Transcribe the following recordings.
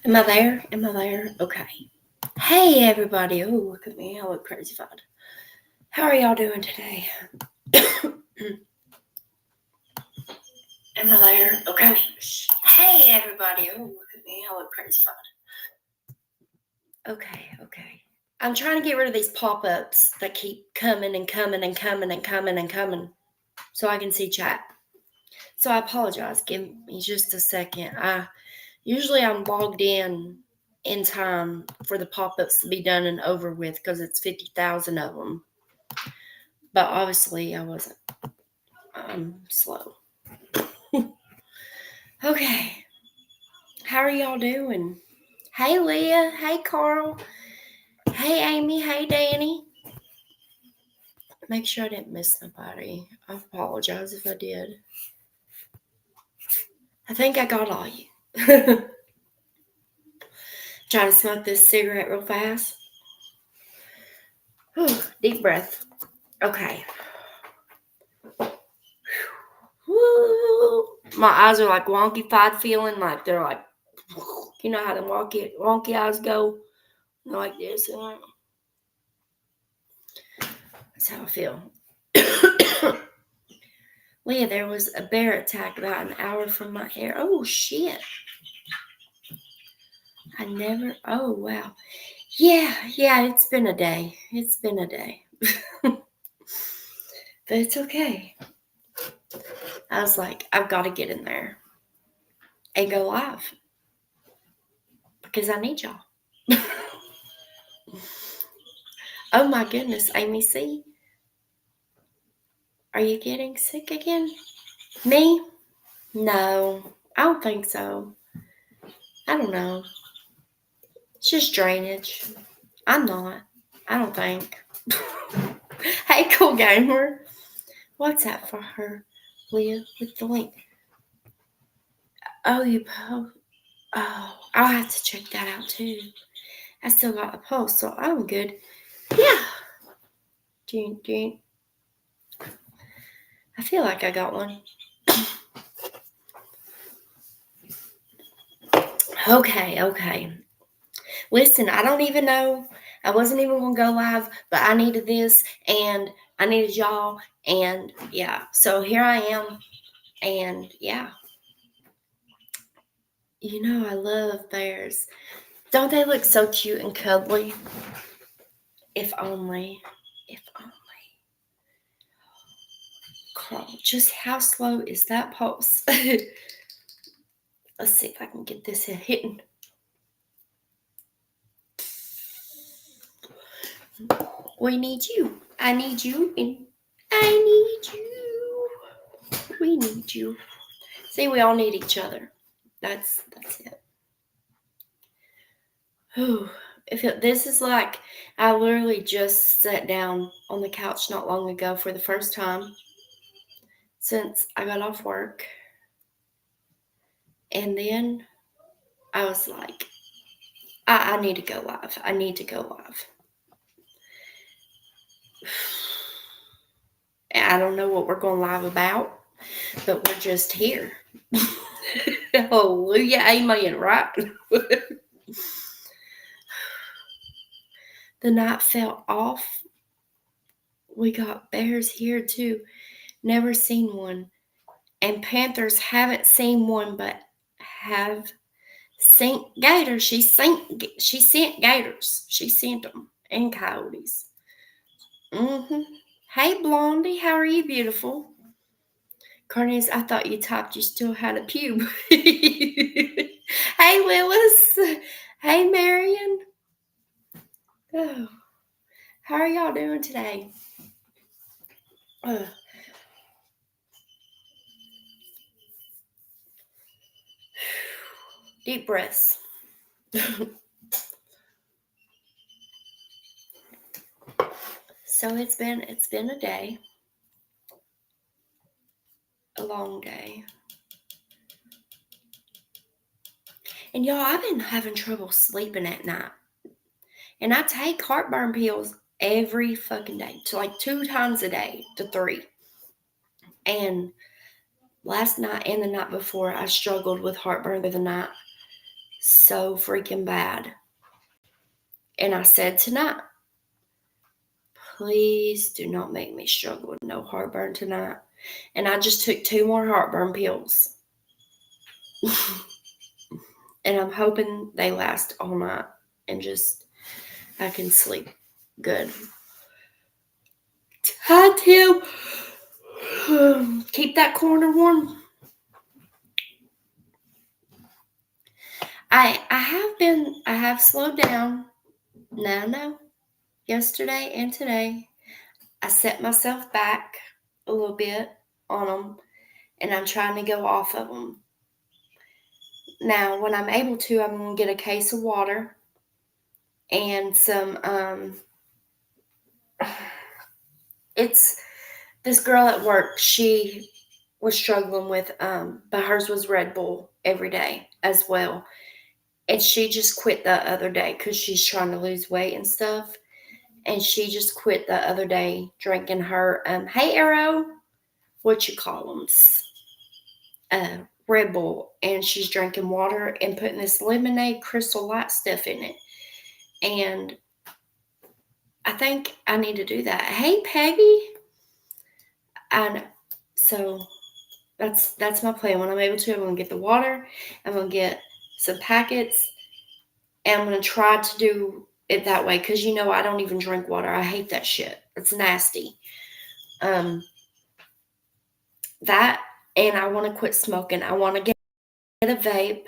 Am I there? Am I there? Okay. Hey, everybody. Oh, look at me. I look crazy-fied. How are y'all doing today? Am I there? Okay. Hey, everybody. Oh, look at me. I look crazy-fied. Okay. I'm trying to get rid of these pop-ups that keep coming and coming and coming and coming and coming so I can see chat. So I apologize. Give me just a second. Usually I'm logged in time for the pop-ups to be done and over with because it's 50,000 of them. But obviously I wasn't. I'm slow. Okay. How are y'all doing? Hey, Leah. Hey, Carl. Hey, Amy. Hey, Danny. Make sure I didn't miss nobody. I apologize if I did. I think I got all you. Trying to smoke this cigarette real fast. Whew, deep breath. Okay. Woo. My eyes are like wonky-fied feeling, like they're like, you know how the wonky eyes go? Like this. That's how I feel. Leah, there was a bear attack about an hour from my hair. Oh, shit. Oh, wow. Yeah, it's been a day. But it's okay. I was like, I've got to get in there and go live because I need y'all. Oh my goodness, Amy C. Are you getting sick again? Me? No, I don't think so. I don't know. It's just drainage. I'm not. I don't think. Hey, cool gamer. What's that for her, Leah, with the link? Oh, you post. Oh, I'll have to check that out too. I still got a post, so I'm good. Yeah. I feel like I got one. Okay. Listen, I don't even know. I wasn't even going to go live, but I needed this and I needed y'all. And yeah, so here I am. And yeah, you know, I love bears. Don't they look so cute and cuddly? If only. Carl, just how slow is that pulse? Let's see if I can get this hitting. We need you. I need you. And I need you. We need you. See, we all need each other. That's it. Whew. This is like I literally just sat down on the couch not long ago for the first time since I got off work. And then I was like, I need to go live. I need to go live. I don't know what we're going live about, but we're just here. Hallelujah, amen, right? The night fell off. We got bears here too. Never seen one. And panthers haven't seen one, but have seen gators. She sent gators. She sent them and coyotes. Hey, Blondie, how are you, beautiful? Cornelius, I thought you typed you still had a pube. Hey, Willis. Hey, Marion. Oh, how are y'all doing today? Deep breaths. So it's been a day. A long day. And y'all, I've been having trouble sleeping at night. And I take heartburn pills every fucking day. To like 2 times a day to 3. And last night and the night before, I struggled with heartburn through the night. so freaking bad. And I said tonight, please do not make me struggle with no heartburn tonight. And I just took 2 more heartburn pills. And I'm hoping they last all night and just I can sleep good. Hi, Tim. Keep that corner warm. I have slowed down. No. Yesterday and today, I set myself back a little bit on them, and I'm trying to go off of them. Now, when I'm able to, I'm going to get a case of water and some, it's this girl at work, she was struggling with, but hers was Red Bull every day as well. And she just quit the other day because she's trying to lose weight and stuff. And she just quit the other day drinking her, hey, Arrow, what you call them, Red Bull. And she's drinking water and putting this lemonade Crystal Light stuff in it. And I think I need to do that. Hey, Peggy. And so that's my plan. When I'm able to, I'm going to get the water. I'm going to get some packets. And I'm going to try to do it that way. Because, I don't even drink water. I hate that shit. It's nasty. That, and I want to quit smoking. I want to get a vape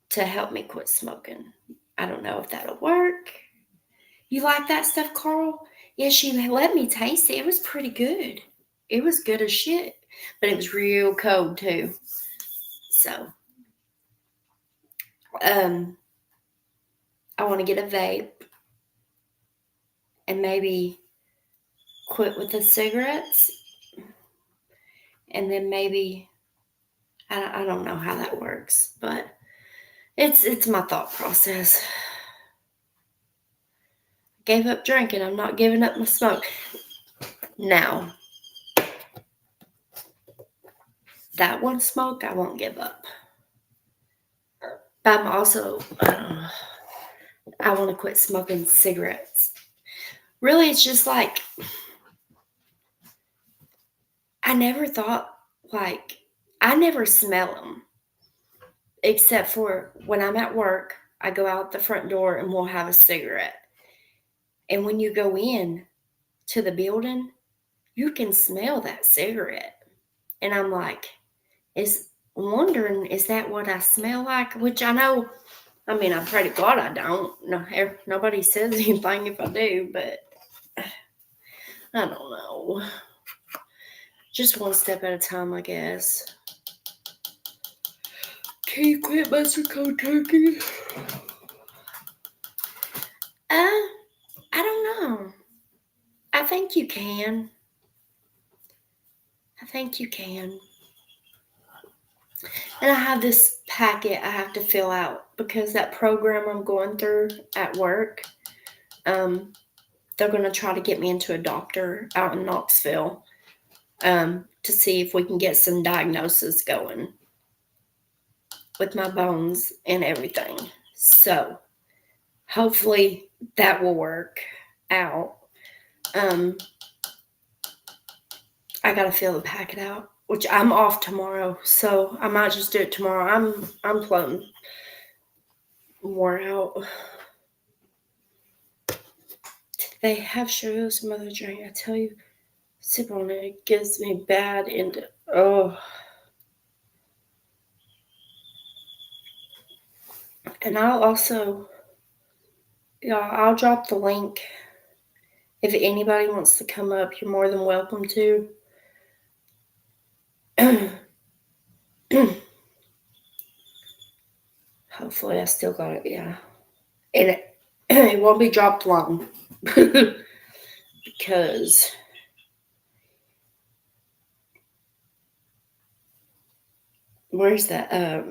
to help me quit smoking. I don't know if that'll work. You like that stuff, Carl? Yeah, she let me taste it. It was pretty good. It was good as shit. But it was real cold, too. So, I want to get a vape and maybe quit with the cigarettes. And then maybe, I don't know how that works, but it's my thought process. Gave up drinking. I'm not giving up my smoke. Now, that one smoke I won't give up. But I'm also, I want to quit smoking cigarettes. Really, it's just like, I never thought, I never smell them. Except for when I'm at work, I go out the front door and we'll have a cigarette. And when you go in to the building, you can smell that cigarette. And I'm like, is that what I smell like? Which I know, I mean, I'm pretty glad I don't. No, nobody says anything if I do, but I don't know. Just one step at a time, I guess. Can you quit Mustard Cold Turkey? I don't know. I think you can. And I have this packet I have to fill out because that program I'm going through at work, they're going to try to get me into a doctor out in Knoxville to see if we can get some diagnosis going with my bones and everything. So hopefully that will work out. I got to fill the packet out, which I'm off tomorrow, so I might just do it tomorrow. I'm plumb wore out. They have sugar, some other drink. I tell you, sip on it. It gives me bad and And I'll also, I'll drop the link. If anybody wants to come up, you're more than welcome to. Hopefully I still got it, yeah. And it won't be dropped long. Because where's that?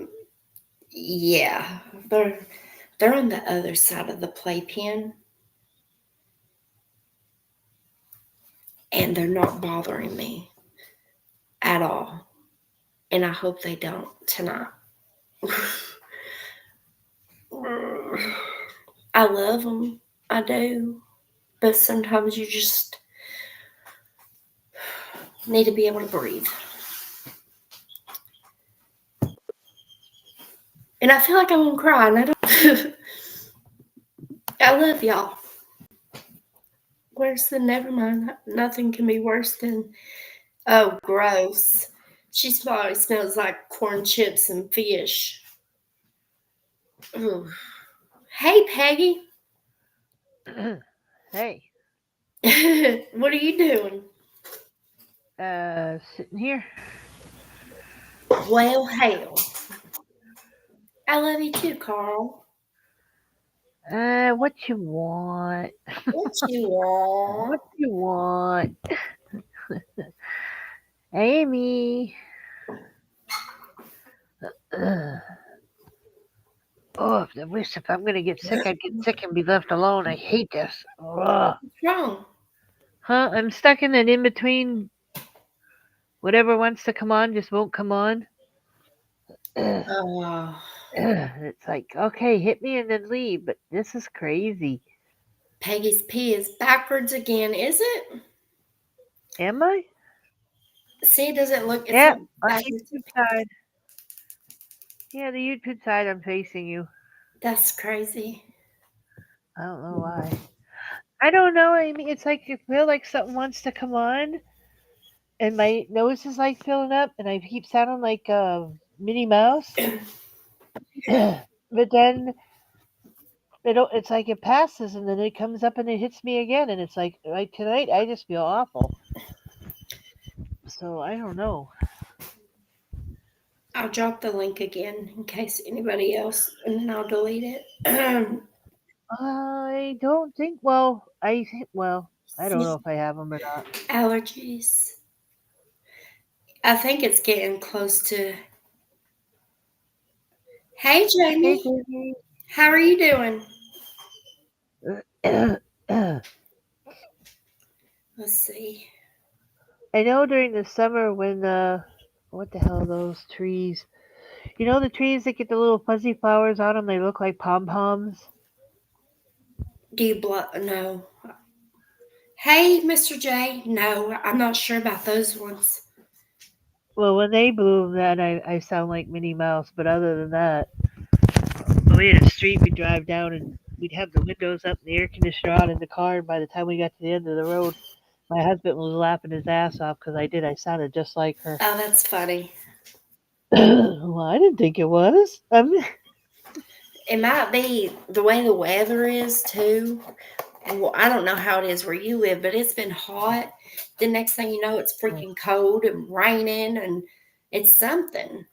Yeah. They're on the other side of the playpen. And they're not bothering me at all. And I hope they don't tonight. I love them. I do. But sometimes you just need to be able to breathe. And I feel like I'm gonna cry, and I don't. I love y'all. Worse than never mind. Nothing can be worse than. Oh, gross. She probably smells like corn chips and fish. Ooh. Hey, Peggy. Hey, What are you doing? sitting here. Well, hell. I love you too, Carl. What you want? What you want? What you want? Amy. Ugh. Oh, I wish if I'm gonna get sick, I'd get sick and be left alone. I hate this. Ugh. What's wrong? Huh? I'm stuck in an in between. Whatever wants to come on just won't come on. Ugh. Oh, It's like, okay, hit me and then leave, but this is crazy. Peggy's P is backwards again, is it? Am I? See, it doesn't look, it's Yeah, not on the backwards. YouTube side. Yeah, the YouTube side, I'm facing you. That's crazy. I don't know why. I don't know. I mean, it's like I feel like something wants to come on, and my nose is like filling up, and I keep sounding like Minnie Mouse. But then it's like it passes, and then it comes up and it hits me again, and it's like tonight I just feel awful. So I don't know. I'll drop the link again in case anybody else, and then I'll delete it. I don't think. Well, I don't know if I have them or not. Allergies. I think it's getting close to. Hey, Hey, Jamie. Jamie. How are you doing? Let's see. I know during the summer when what the hell are those trees? You know the trees that get the little fuzzy flowers on them? They look like pom poms. Do you No. Hey, Mr. J. No, I'm not sure about those ones. Well, when they bloom, then I sound like Minnie Mouse. But other than that, we had a street we drive down, and we'd have the windows up and the air conditioner on in the car. And by the time we got to the end of the road, my husband was laughing his ass off because I did. I sounded just like her. Oh, that's funny. Well, I didn't think it was. I mean, It might be the way the weather is too. Well, I don't know how it is where you live, but it's been hot. The next thing you know, it's freaking cold and raining, and it's something.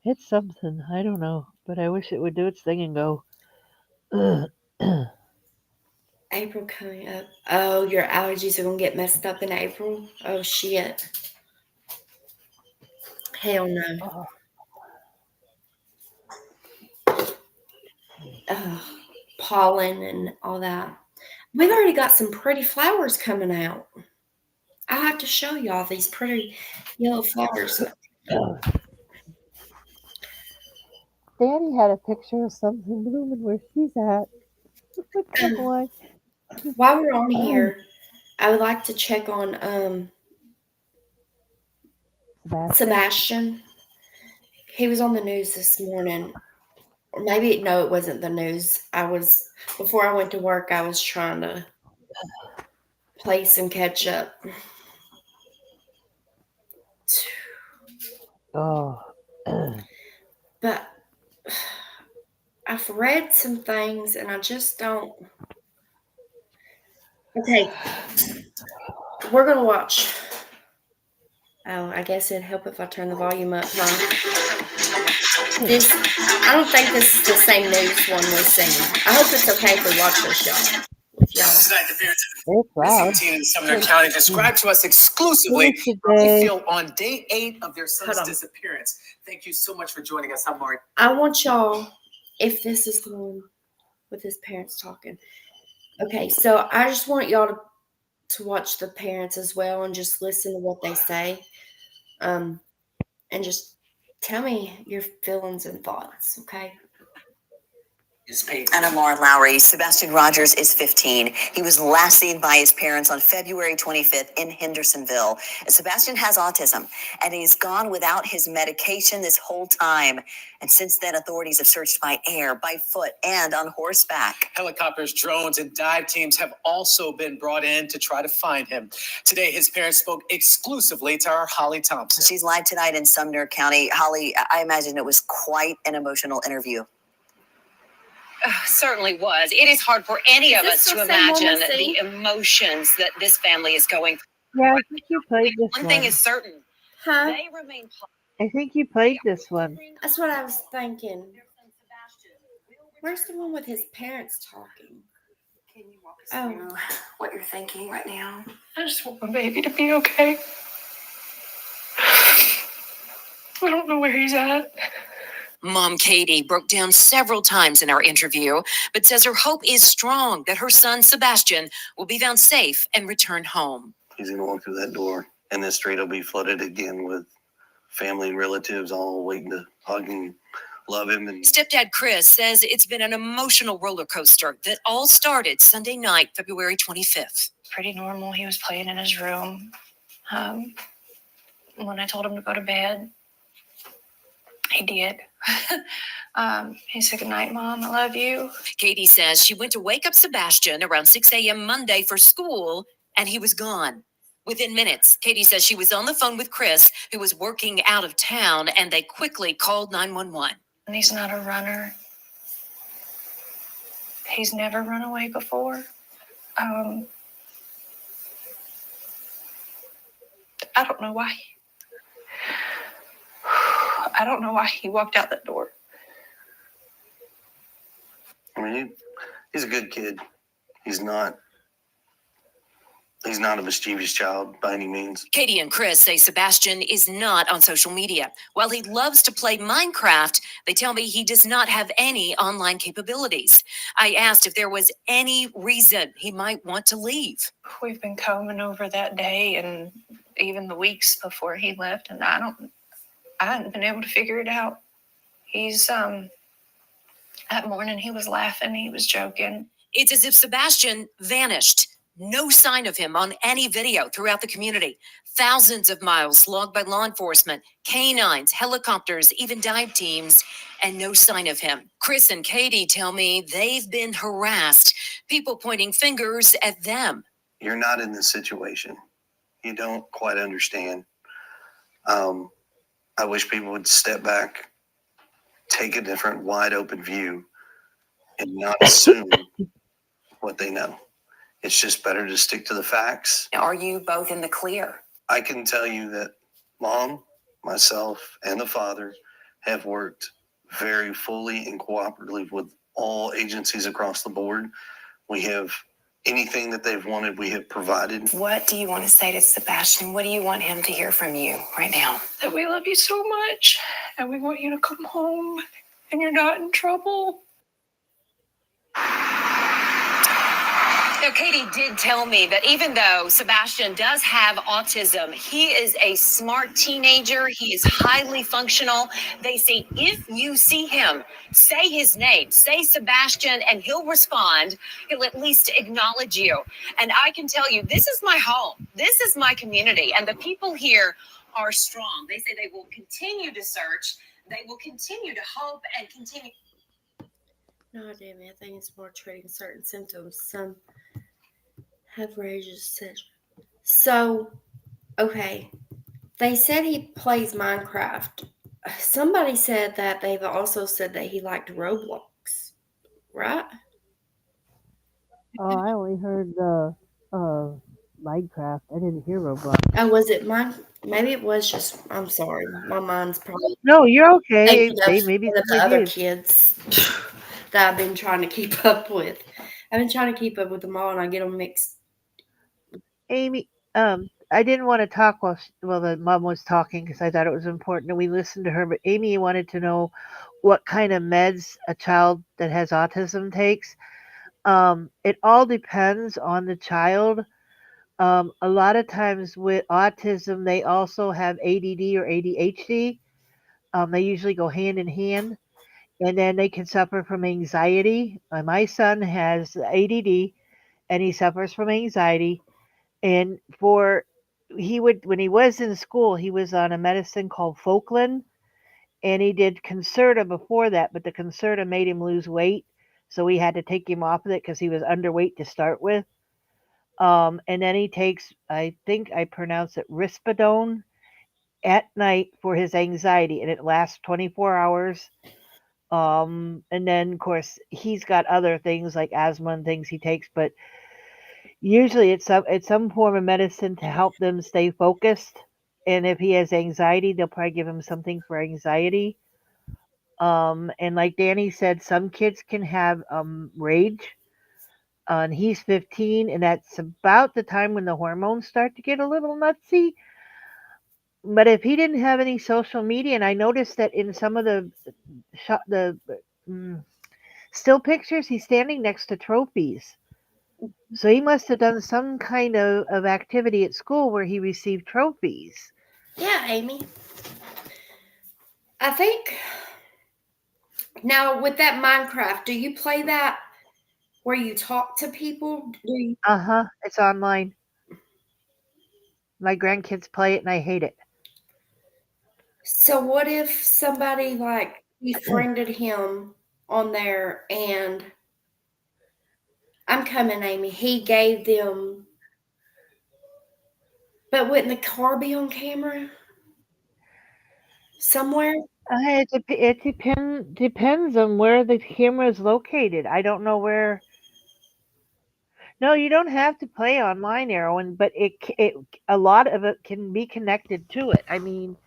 it's something. I don't know, but I wish it would do its thing and go. April coming up. Oh, your allergies are gonna get messed up in April. Oh shit. Hell no. Oh, Pollen and all that. We've already got some pretty flowers coming out. I have to show y'all these pretty yellow flowers. Danny had a picture of something blooming where she's at. Come Um, on. while we're on here, I would like to check on Sebastian? Sebastian. He was on the news this morning. Or maybe no, it wasn't the news. I was before I went to work, I was trying to play some catch up. Oh. But I've read some things and I just don't. Okay, we're gonna watch. Oh, I guess it'd help if I turn the volume up, huh? This, I don't think this is the same news one we're seeing. I hope it's okay if we watch this, y'all. With y'all. Tonight, the parents It's missing loud. teen in Sumner County described to us exclusively Finish how they today. feel on day 8 of their son's Hold on. disappearance. Thank you so much for joining us. I'm Mark. I want y'all, if this is the one with his parents talking. Okay, so I just want y'all to watch the parents as well and just listen to what they say. And just tell me your feelings and thoughts, okay? Is paid. And I'm Lauren Lowry. Sebastian Rogers is 15. He was last seen by his parents on February 25th in Hendersonville. Sebastian has autism, and he's gone without his medication this whole time. And since then, authorities have searched by air, by foot, and on horseback. Helicopters, drones, and dive teams have also been brought in to try to find him. Today, his parents spoke exclusively to our Holly Thompson. She's live tonight in Sumner County. Holly, I imagine it was quite an emotional interview. Certainly was. It is hard for any of us to the same imagine one we the emotions that this family is going through. Yeah, I think you played this One one. thing is certain, Huh? they remain I think you played this one. That's what I was thinking. Where's the one with his parents talking? Can you walk us Oh. through what you're thinking right now? I just want my baby to be okay. I don't know where he's at. Mom Katie broke down several times in our interview, but says her hope is strong that her son Sebastian will be found safe and returned home. He's going to walk through that door, and the street will be flooded again with family and relatives all waiting to hug and love him. And Stepdad Chris says it's been an emotional roller coaster that all started Sunday night, February 25th. Pretty normal. He was playing in his room. When I told him to go to bed, he did. He said, "Good night, Mom. I love you." Katie says she went to wake up Sebastian around 6 a.m. Monday for school, and he was gone. Within minutes, Katie says she was on the phone with Chris, who was working out of town, and they quickly called 911. And he's not a runner. He's never run away before. I don't know why. I don't know why he walked out that door. I mean, he's a good kid. He's not a mischievous child by any means. Katie and Chris say Sebastian is not on social media. While he loves to play Minecraft, they tell me he does not have any online capabilities. I asked if there was any reason he might want to leave. We've been combing over that day and even the weeks before he left, and I hadn't been able to figure it out. He's that morning he was laughing, he was joking. It's as if Sebastian vanished. No sign of him on any video throughout the community. Thousands of miles logged by law enforcement, canines, helicopters, even dive teams, and no sign of him. Chris and Katie tell me they've been harassed, people pointing fingers at them. You're not in this situation. You don't quite understand. I wish people would step back, take a different wide open view, and not assume what they know. It's just better to stick to the facts. Are you both in the clear? I can tell you that Mom, myself, and the father have worked very fully and cooperatively with all agencies across the board. We have anything that they've wanted, we have provided. What do you want to say to Sebastian? What do you want him to hear from you right now? That we love you so much and we want you to come home and you're not in trouble. Now, Katie did tell me that even though Sebastian does have autism, he is a smart teenager. He is highly functional. They say if you see him, say his name, say Sebastian, and he'll respond. He'll at least acknowledge you. And I can tell you, this is my home. This is my community. And the people here are strong. They say they will continue to search. They will continue to hope and continue. No, damn it. I think it's more treating certain symptoms. Some have rages, etc. So, okay. They said he plays Minecraft. Somebody said that they've also said that he liked Roblox, right? Oh, I only heard Minecraft. I didn't hear Roblox. Oh, was it mine? Maybe it was just. I'm sorry. My mind's probably No, you're okay. thinking of They maybe one of the other kids that I've been trying to keep up with. I've been trying to keep up with them all, and I get them mixed. Amy, I didn't want to talk while the mom was talking because I thought it was important and we listened to her. But Amy wanted to know what kind of meds a child that has autism takes. It all depends on the child. A lot of times with autism, they also have ADD or ADHD. They usually go hand in hand. and then they can suffer from anxiety. My son has ADD, and he suffers from anxiety. And when he was in school, he was on a medicine called Folklin, and he did Concerta before that, but the Concerta made him lose weight, so we had to take him off of it because he was underweight to start with. And then he takes, I think I pronounce it Risperidone at night for his anxiety, and it lasts 24 hours. And then of course he's got other things like asthma and things he takes, but usually it's some form of medicine to help them stay focused. And if he has anxiety, they'll probably give him something for anxiety. And like Danny said, some kids can have rage. And he's 15, and that's about the time when the hormones start to get a little nutsy. But if he didn't have any social media, and I noticed that in some of the mm, still pictures, he's standing next to trophies. So he must have done some kind of activity at school where he received trophies. Yeah, Amy. I think now with that Minecraft, do you play that where you talk to people? Do you? It's online. My grandkids play it and I hate it. So what if somebody like befriended him on there and I'm coming, Amy. He gave them, but wouldn't the car be on camera somewhere? It depends on where the camera is located. I don't know where. No, you don't have to play online, Erwin, but a lot of it can be connected to it. I mean,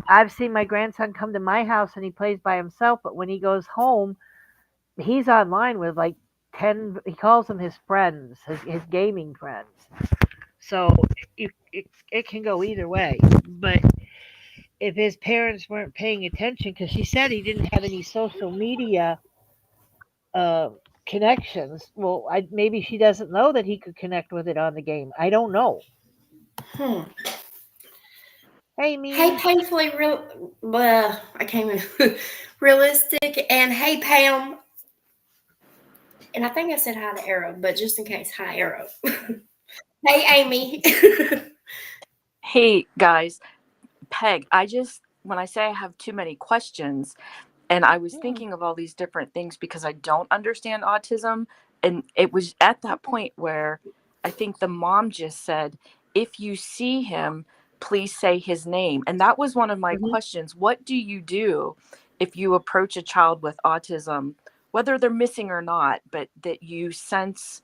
I've seen my grandson come to my house and he plays by himself, but when he goes home, he's online with like 10, he calls them his friends, his gaming friends. So it can go either way. But if his parents weren't paying attention, because she said he didn't have any social media uh, connections, well, maybe she doesn't know that he could connect with it on the game. I don't know. Hmm. Hey, me. Hey, painfully real. Well, I can't even. Realistic. And hey, Pam. And I think I said hi to Arrow, but just in case, hi, Arrow. Hey, Amy. Hey guys, Peg, when I say I have too many questions, and I was thinking of all these different things because I don't understand autism. And it was at that point where I think the mom just said, if you see him, please say his name. And that was one of my questions. What do you do if you approach a child with autism, whether they're missing or not, but that you sense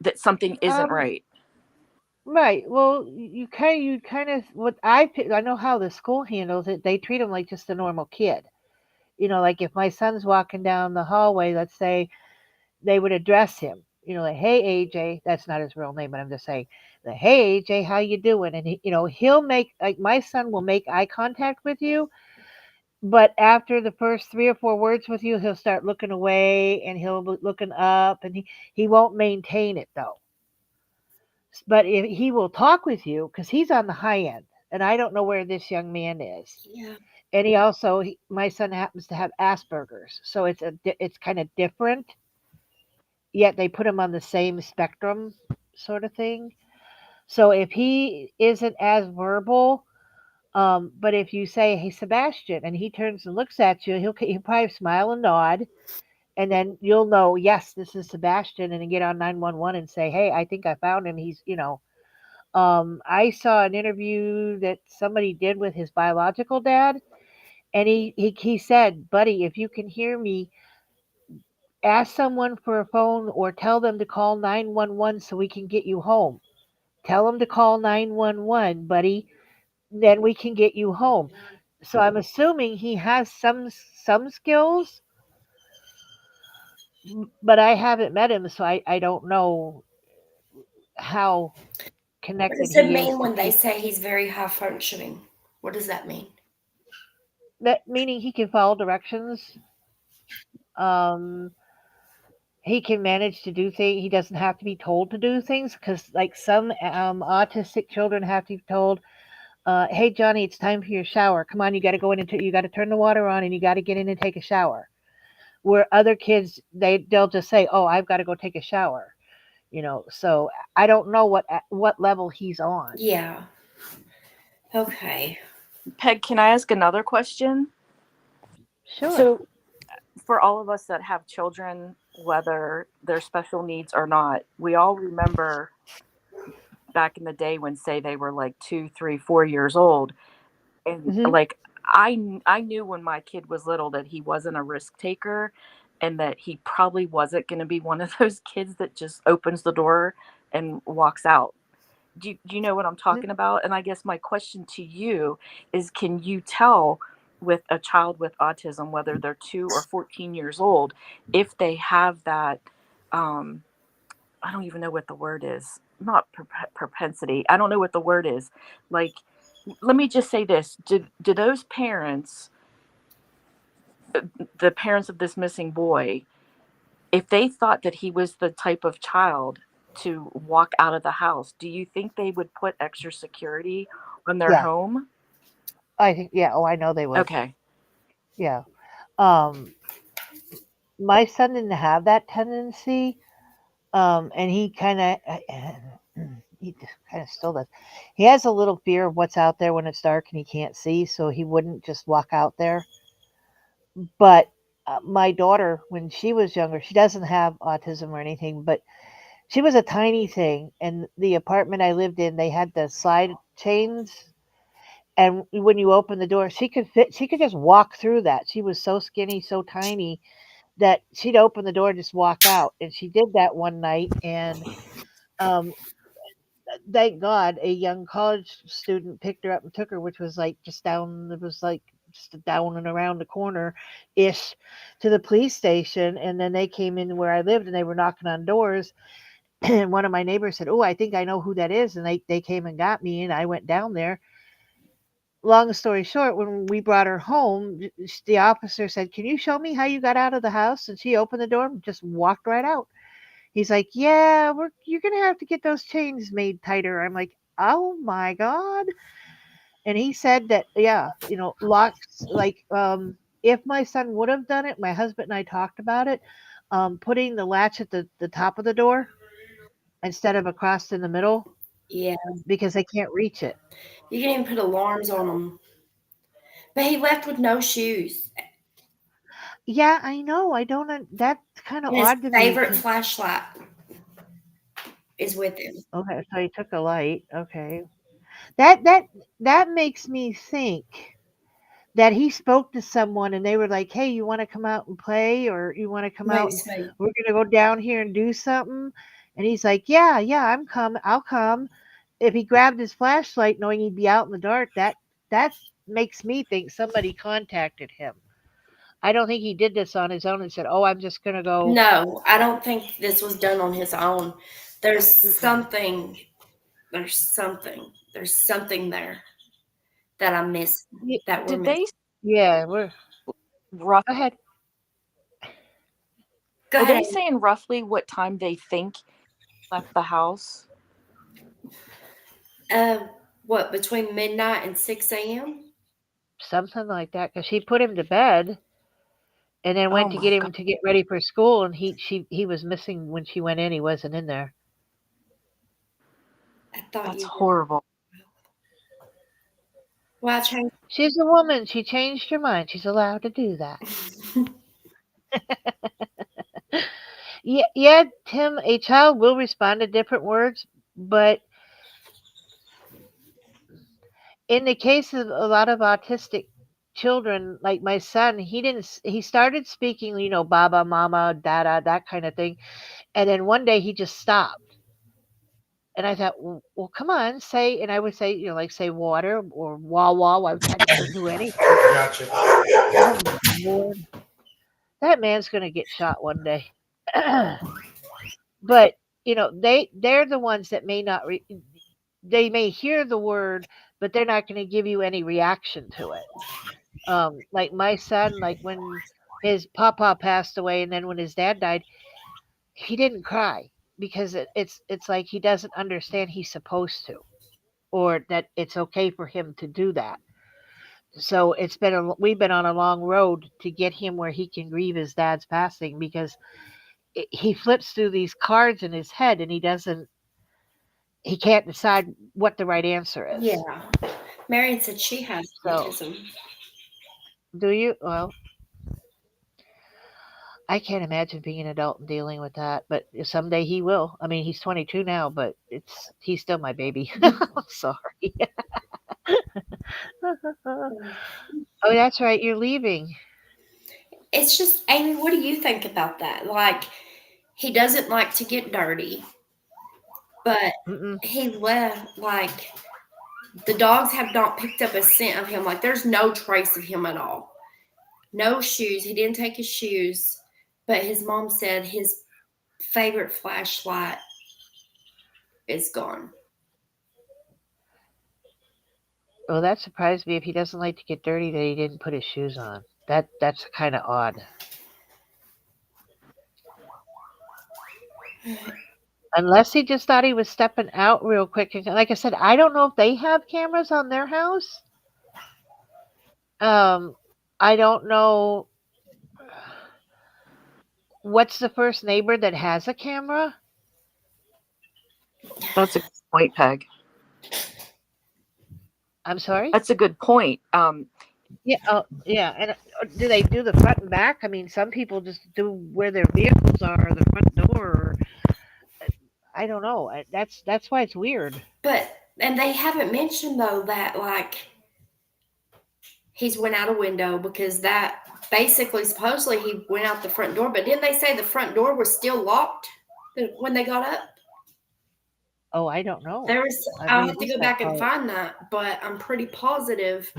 that something isn't right? Right. Well, you kind of what I know how the school handles it. They treat him like just a normal kid. Like if my son's walking down the hallway, let's say they would address him. Like, hey AJ, that's not his real name, but I'm just saying, hey AJ, how you doing? And he'll make, like, my son will make eye contact with you, but after the first 3 or 4 words with you, he'll start looking away and he'll be looking up, and he won't maintain it though. But if he will talk with you, because he's on the high end, and I don't know where this young man is. Yeah. And my son happens to have Asperger's, so it's kind of different. Yet they put him on the same spectrum, sort of thing. So if he isn't as verbal, but if you say, "Hey Sebastian," and he turns and looks at you, he'll probably smile and nod, and then you'll know, yes, this is Sebastian, and then get on 911 and say, "Hey, I think I found him. He's." I saw an interview that somebody did with his biological dad, and he said, "Buddy, if you can hear me, ask someone for a phone or tell them to call 911 so we can get you home. Tell them to call 911, buddy. Then we can get you home." So I'm assuming he has some skills, but I haven't met him, so I don't know how What connected does it he is mean to when they people. say he's very high functioning? What does that mean? That meaning he can follow directions. Um, he can manage to do things. He doesn't have to be told to do things, because like some autistic children have to be told, Hey Johnny, it's time for your shower. Come on, you got to go in and you got to turn the water on and you got to get in and take a shower. Where other kids, they'll just say, "Oh, I've got to go take a shower." So I don't know what level he's on. Yeah. Okay. Peg, can I ask another question? Sure. So, for all of us that have children, whether they're special needs or not, we all remember back in the day when, say, they were like 2, 3, 4 years old, and Mhm. like I knew when my kid was little that he wasn't a risk taker, and that he probably wasn't going to be one of those kids that just opens the door and walks out. Do you know what I'm talking about? And I guess my question to you is, can you tell with a child with autism, whether they're 2 or 14 years old, if they have that, I don't even know what the word is, not propensity. I don't know what the word is. Like, let me just say this. Do those parents, the parents of this missing boy, if they thought that he was the type of child to walk out of the house, do you think they would put extra security on their Yeah, home? I think. Yeah. Oh, I know they would. Okay. Yeah. Um, my son didn't have that tendency, and he kind of he kind of still does. He has a little fear of what's out there when it's dark and he can't see, so he wouldn't just walk out there. But my daughter, when she was younger, she doesn't have autism or anything, but she was a tiny thing. And the apartment I lived in, they had the slide chains. And when you open the door, she could just walk through that. She was so skinny, so tiny that she'd open the door and just walk out. And she did that one night. And um, thank God a young college student picked her up and took her, which was like just down, it was like just down and around the corner ish to the police station. And then they came in where I lived and they were knocking on doors. And one of my neighbors said, "Oh, I think I know who that is." And they came and got me and I went down there. Long story short, when we brought her home, the officer said, "Can you show me how you got out of the house?" And she opened the door and just walked right out. He's like, "Yeah, you're gonna have to get those chains made tighter." I'm like, "Oh my god!" And he said that, yeah, locks. Like, if my son would have done it, my husband and I talked about it. Putting the latch at the top of the door instead of across in the middle Yeah. because they can't reach it. You can even put alarms on them. But he left with no shoes. Yeah, I know. I don't. That's kind of And his odd to me. favorite flashlight is with him. Okay, so he took a light. Okay, that makes me think that he spoke to someone and they were like, "Hey, you want to come out and play, or you want to come out Maybe and so. we're gonna go down here and do something?" And he's like, "Yeah, yeah, I'm coming. I'll come." If he grabbed his flashlight, knowing he'd be out in the dark, that makes me think somebody contacted him. I don't think he did this on his own and said, "Oh, I'm just gonna go." No, I don't think this was done on his own. There's Mm-mm. something. There's something. There's something there that I missed. Ye- That we're Did missing. they Yeah, we're rough? go ahead. Go Are ahead. they saying roughly what time they think he left the house? What, between midnight and 6 a.m.? Something like that, because she put him to bed and then Oh went to my get god, him to get ready for school, and he was missing when she went in. He wasn't in there. I thought that's you were. horrible. Well, I changed. She's a woman. She changed her mind. She's allowed to do that. Yeah, yeah, Tim. A child will respond to different words, but in the case of a lot of autistic children, like my son, he didn't. He started speaking, baba, mama, dada, that kind of thing, and then one day he just stopped. And I thought, well, come on, say, and I would say, like say water or wah wah. Well, that doesn't do anything. Gotcha. Oh, Lord. That man's going to get shot one day. But, they're the ones that may not, they may hear the word, but they're not going to give you any reaction to it. Like my son, like when his papa passed away and then when his dad died, he didn't cry because it's like he doesn't understand he's supposed to. or that it's okay for him to do that. So we've been on a long road to get him where he can grieve his dad's passing, because he flips through these cards in his head and he can't decide what the right answer is. Yeah. Marion said she has So, autism. do you? Well, I can't imagine being an adult and dealing with that, but someday he will. I mean, he's 22 now, but he's still my baby. Sorry. Oh, that's right. You're leaving. It's just, Amy, what do you think about that? Like, he doesn't like to get dirty, but Mm-mm. he left, like, the dogs have not picked up a scent of him. Like, there's no trace of him at all. No shoes. He didn't take his shoes, but his mom said his favorite flashlight is gone. Well, that surprised me. If he doesn't like to get dirty, that he didn't put his shoes on. That's kind of odd. Unless he just thought he was stepping out real quick. And like I said, I don't know if they have cameras on their house. I don't know what's the first neighbor that has a camera. That's a good point, Peg. I'm sorry? That's a good point. Yeah, yeah. And do they do the front and back? I mean, some people just do where their vehicles are, or the front door. Or, I don't know. That's why it's weird. And they haven't mentioned, though, that, like, he's went out a window, because that basically, supposedly, he went out the front door. But didn't they say the front door was still locked when they got up? Oh, I don't know. I'll have to go back and find that, but I'm pretty positive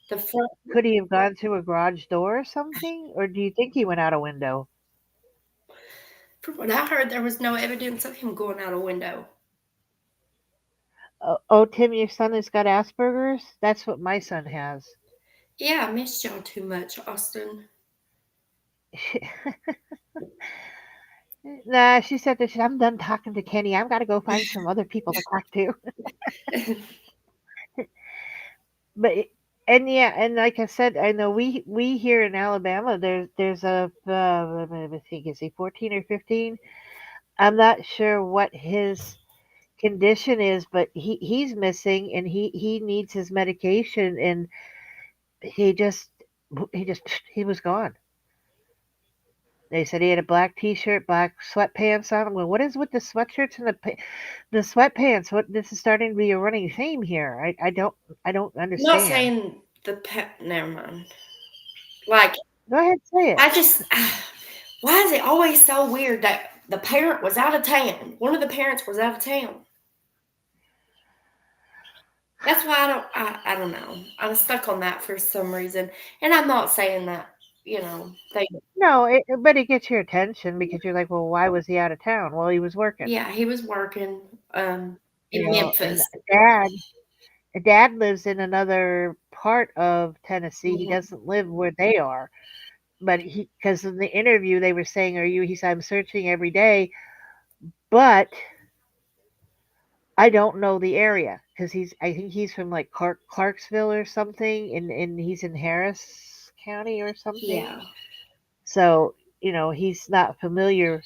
the front. Could he have gone through a garage door or something? Or do you think he went out a window? From what I heard, there was no evidence of him going out a window. Oh, Tim, your son has got Asperger's? That's what my son has. Yeah, I missed y'all too much, Austin. Nah, she said that I'm done talking to Kenny. I've got to go find some other people to talk to. And like I said, I know we here in Alabama, there's a I think, is he 14 or 15? I'm not sure what his condition is, but he's missing, and he needs his medication, and he was gone. They said he had a black T-shirt, black sweatpants on. Well, what is with the sweatshirts and the sweatpants? What, this is starting to be a running theme here. I don't understand. I'm not saying never mind. Like, go ahead, say it. Why is it always so weird that the parent was out of town? One of the parents was out of town. That's why I don't know. I'm stuck on that for some reason, and I'm not saying that. No, but it gets your attention because you're like, well, why was he out of town? Well, he was working. Yeah, he was working in Memphis. Dad lives in another part of Tennessee. Mm-hmm. He doesn't live where they are. But because in the interview they were saying, he said, I'm searching every day, but I don't know the area, because I think he's from like Clarksville or something, and he's in Harris County or something. Yeah. So, he's not familiar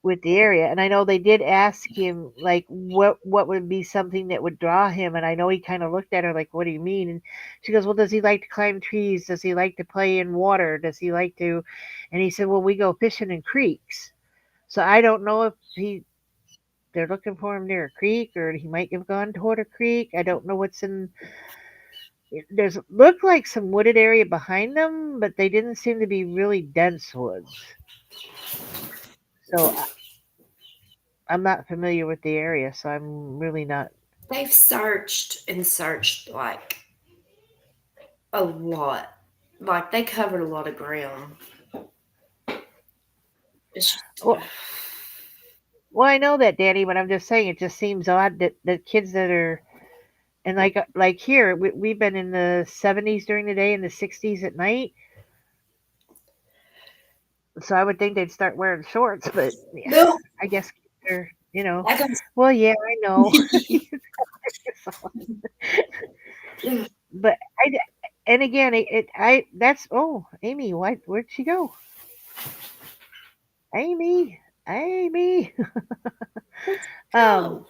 with the area. And I know they did ask him, like, what would be something that would draw him. And I know he kind of looked at her like, what do you mean? And she goes, well, does he like to climb trees? Does he like to play in water? Does he like to? And he said, well, we go fishing in creeks. So I don't know if they're looking for him near a creek, or he might have gone toward a creek. I don't know what's in. There's looked like some wooded area behind them, but they didn't seem to be really dense woods. So I'm not familiar with the area, so I'm really not. They've searched and searched like a lot. Like, they covered a lot of ground. Well, I know that, Danny, but I'm just saying it just seems odd that the kids that are, and like here, we've been in the 70s during the day and the 60s at night. So I would think they'd start wearing shorts, but No. I guess they're, you know. I got Well, yeah, I know. But and again, that's, oh, Amy, where'd she go? Amy. oh,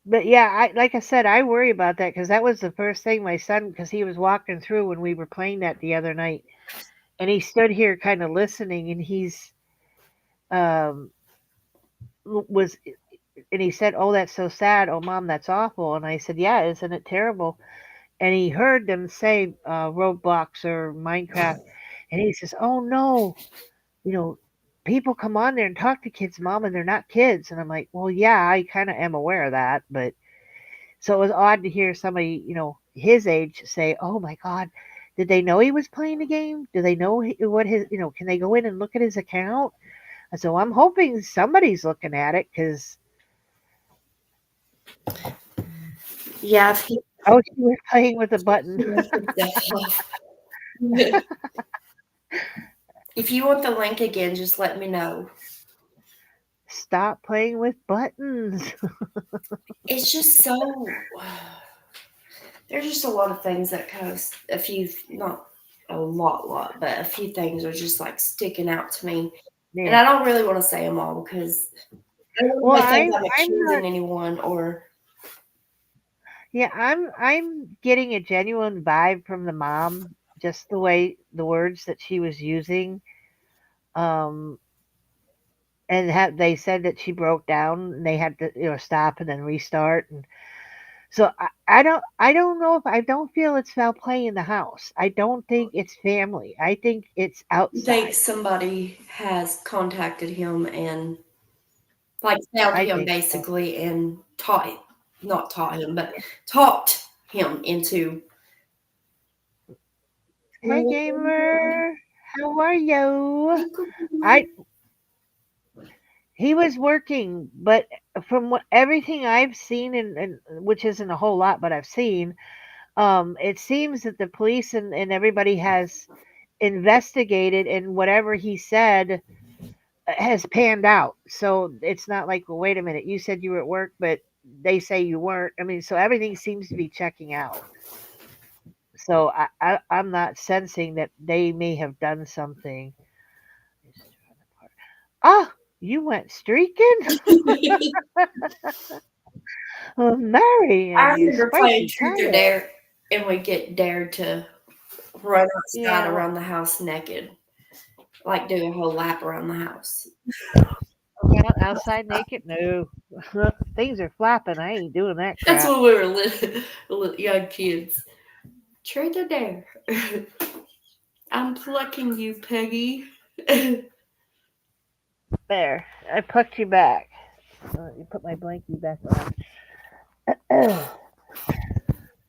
But yeah, like I said, I worry about that because that was the first thing my son, because he was walking through when we were playing that the other night, and he stood here kind of listening, and he's um was and he said, "Oh, that's so sad. Oh, Mom, that's awful." And I said, "Yeah, isn't it terrible?" And he heard them say Roblox or Minecraft, and he says, "Oh no, you know, people come on there and talk to kids, Mom, and they're not kids." And I'm like, "Well, yeah, I kind of am aware of that, but." So it was odd to hear somebody, his age say, "Oh my God, did they know he was playing the game? Do they know what his, can they go in and look at his account?" And so I'm hoping somebody's looking at it because, yeah. If he oh, she was playing with a button. if you want the link again, just let me know. Stop playing with buttons. It's just so. There's just a lot of things that kind of not a lot, but a few things are just like sticking out to me, and Yeah. I don't really want to say them all because I don't Well, really think I'm I'm accusing not. anyone or. Yeah, I'm getting a genuine vibe from the mom, just the way the words that she was using. Um, and they said that she broke down and they had to stop and then restart, and so I don't know, if I don't feel it's foul play in the house. I don't think it's family. I think it's I think outside. somebody has contacted him and like found I him think so. basically and not taught him, but talked him into. Hey gamer, how are you? I He was working, but from everything I've seen, and which isn't a whole lot, but I've seen, it seems that the police and everybody has investigated, and whatever he said has panned out. So it's not like, well, wait a minute, you said you were at work, but they say you weren't. I mean, so everything seems to be checking out. So I'm not sensing that they may have done something. Ah, you went streaking? Oh, Marion, I you remember playing spicy Truth or coyote. Dare, and we get dared to run outside Yeah, well, around the house naked, like do a whole lap around the house. outside naked? No. Things are flapping. I ain't doing that That's crap. when we were young kids. Truth or Dare. I'm plucking you, Peggy. There, I plucked you back. You put my blankie back on.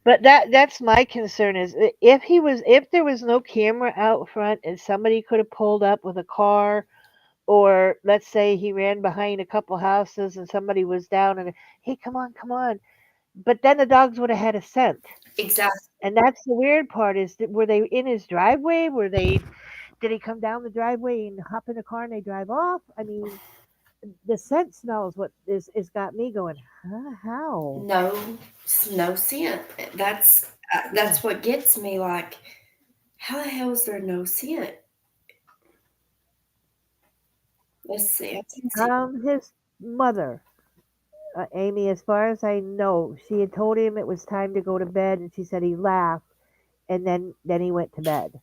But that's my concern is if there was no camera out front and somebody could have pulled up with a car, or let's say he ran behind a couple houses and somebody was down and, hey, come on, but then the dogs would have had a scent. Exactly. And that's the weird part is that, were they in his driveway? Did he come down the driveway and hop in the car and they drive off? I mean, the scent smell is what is got me going, huh, how? No scent. That's what gets me. Like, how the hell is there no scent? Let's see. I can see. His mother, Amy, as far as I know, she had told him it was time to go to bed, and she said he laughed, and then he went to bed.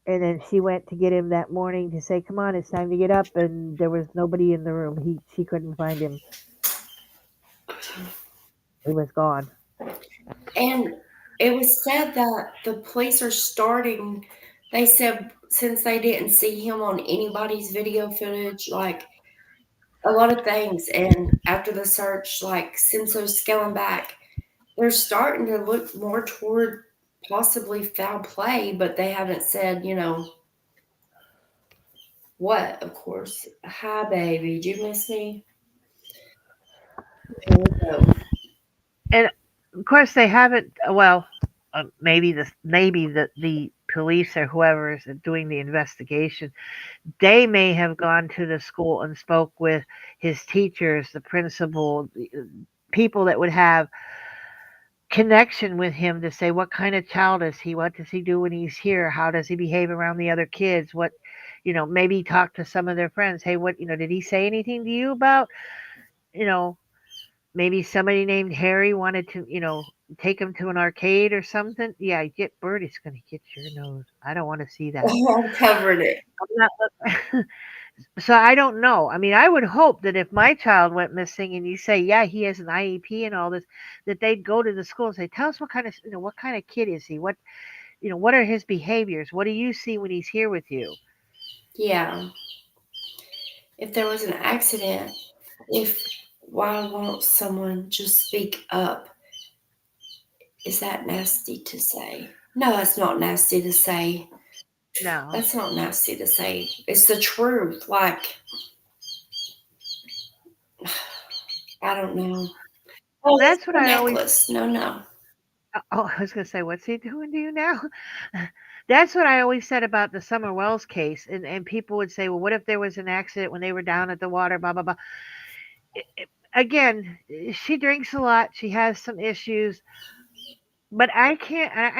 And then she went to get him that morning to say, "Come on, it's time to get up," and there was nobody in the room. She couldn't find him. He was gone. And it was said that the police are starting. They said since they didn't see him on anybody's video footage, like a lot of things, and after the search, like since they're scaling back, they're starting to look more toward possibly foul play, but they haven't said, what, of course. Hi, baby. Did you miss me? Here we go. And of course, they haven't. Well, maybe the police or whoever is doing the investigation, they may have gone to the school and spoke with his teachers, the principal, people that would have connection with him to say what kind of child is he, what does he do when he's here, how does he behave around the other kids, what, maybe talk to some of their friends. Hey, what, did he say anything to you about, maybe somebody named Harry wanted to, take him to an arcade or something. Yeah, Birdie's going to get your nose. I don't want to see that. I'm covering it. I'm not, so I don't know. I mean, I would hope that if my child went missing and you say, yeah, he has an IEP and all this, that they'd go to the school and say, tell us what kind of kid is he? What, what are his behaviors? What do you see when he's here with you? Yeah. If there was an accident, why won't someone just speak up? Is that nasty to say? No, that's not nasty to say. No. That's not nasty to say. It's the truth. Like, I don't know. Oh, That's what I always. Necklace. No. Oh, I was going to say, what's he doing to you now? That's what I always said about the Summer Wells case. And people would say, well, what if there was an accident when they were down at the water, blah, blah, blah. Again, she drinks a lot. She has some issues. But I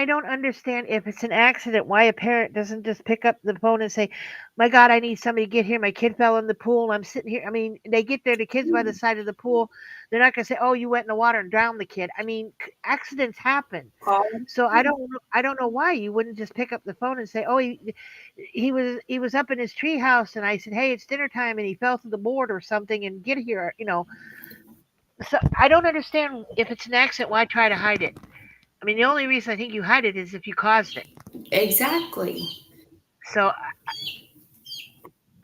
don't understand if it's an accident, why a parent doesn't just pick up the phone and say, my God, I need somebody to get here. My kid fell in the pool. I'm sitting here. I mean, they get there, the kid's by the side of the pool. They're not going to say, oh, you went in the water and drowned the kid. I mean, accidents happen. So I don't know why you wouldn't just pick up the phone and say, oh, he was up in his tree house. And I said, hey, it's dinner time. And he fell through the board or something and get here, So I don't understand if it's an accident, why try to hide it? I mean, the only reason I think you hide it is if you caused it. Exactly. So,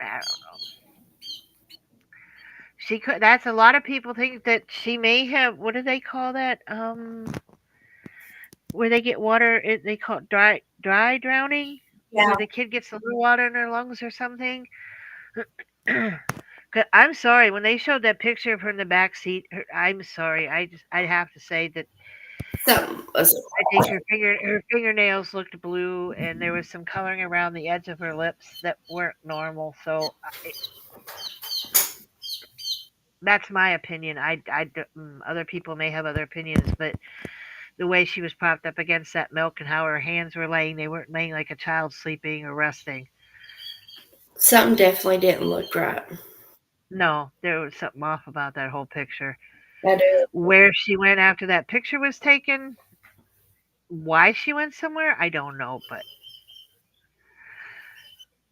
I don't know. She could. That's a lot of people think that she may have. What do they call that? Where they get water, they call it dry drowning. Yeah. Where the kid gets a little water in their lungs or something. I'm sorry. When they showed that picture of her in the back seat, I'm sorry. I'd have to say that. I think her fingernails looked blue, and there was some coloring around the edge of her lips that weren't normal. So that's my opinion. Other people may have other opinions, but the way she was propped up against that milk and how her hands were laying, they weren't laying like a child sleeping or resting. Something definitely didn't look right. No, there was something off about that whole picture. That is. Where she went after that picture was taken, why she went somewhere, I don't know, but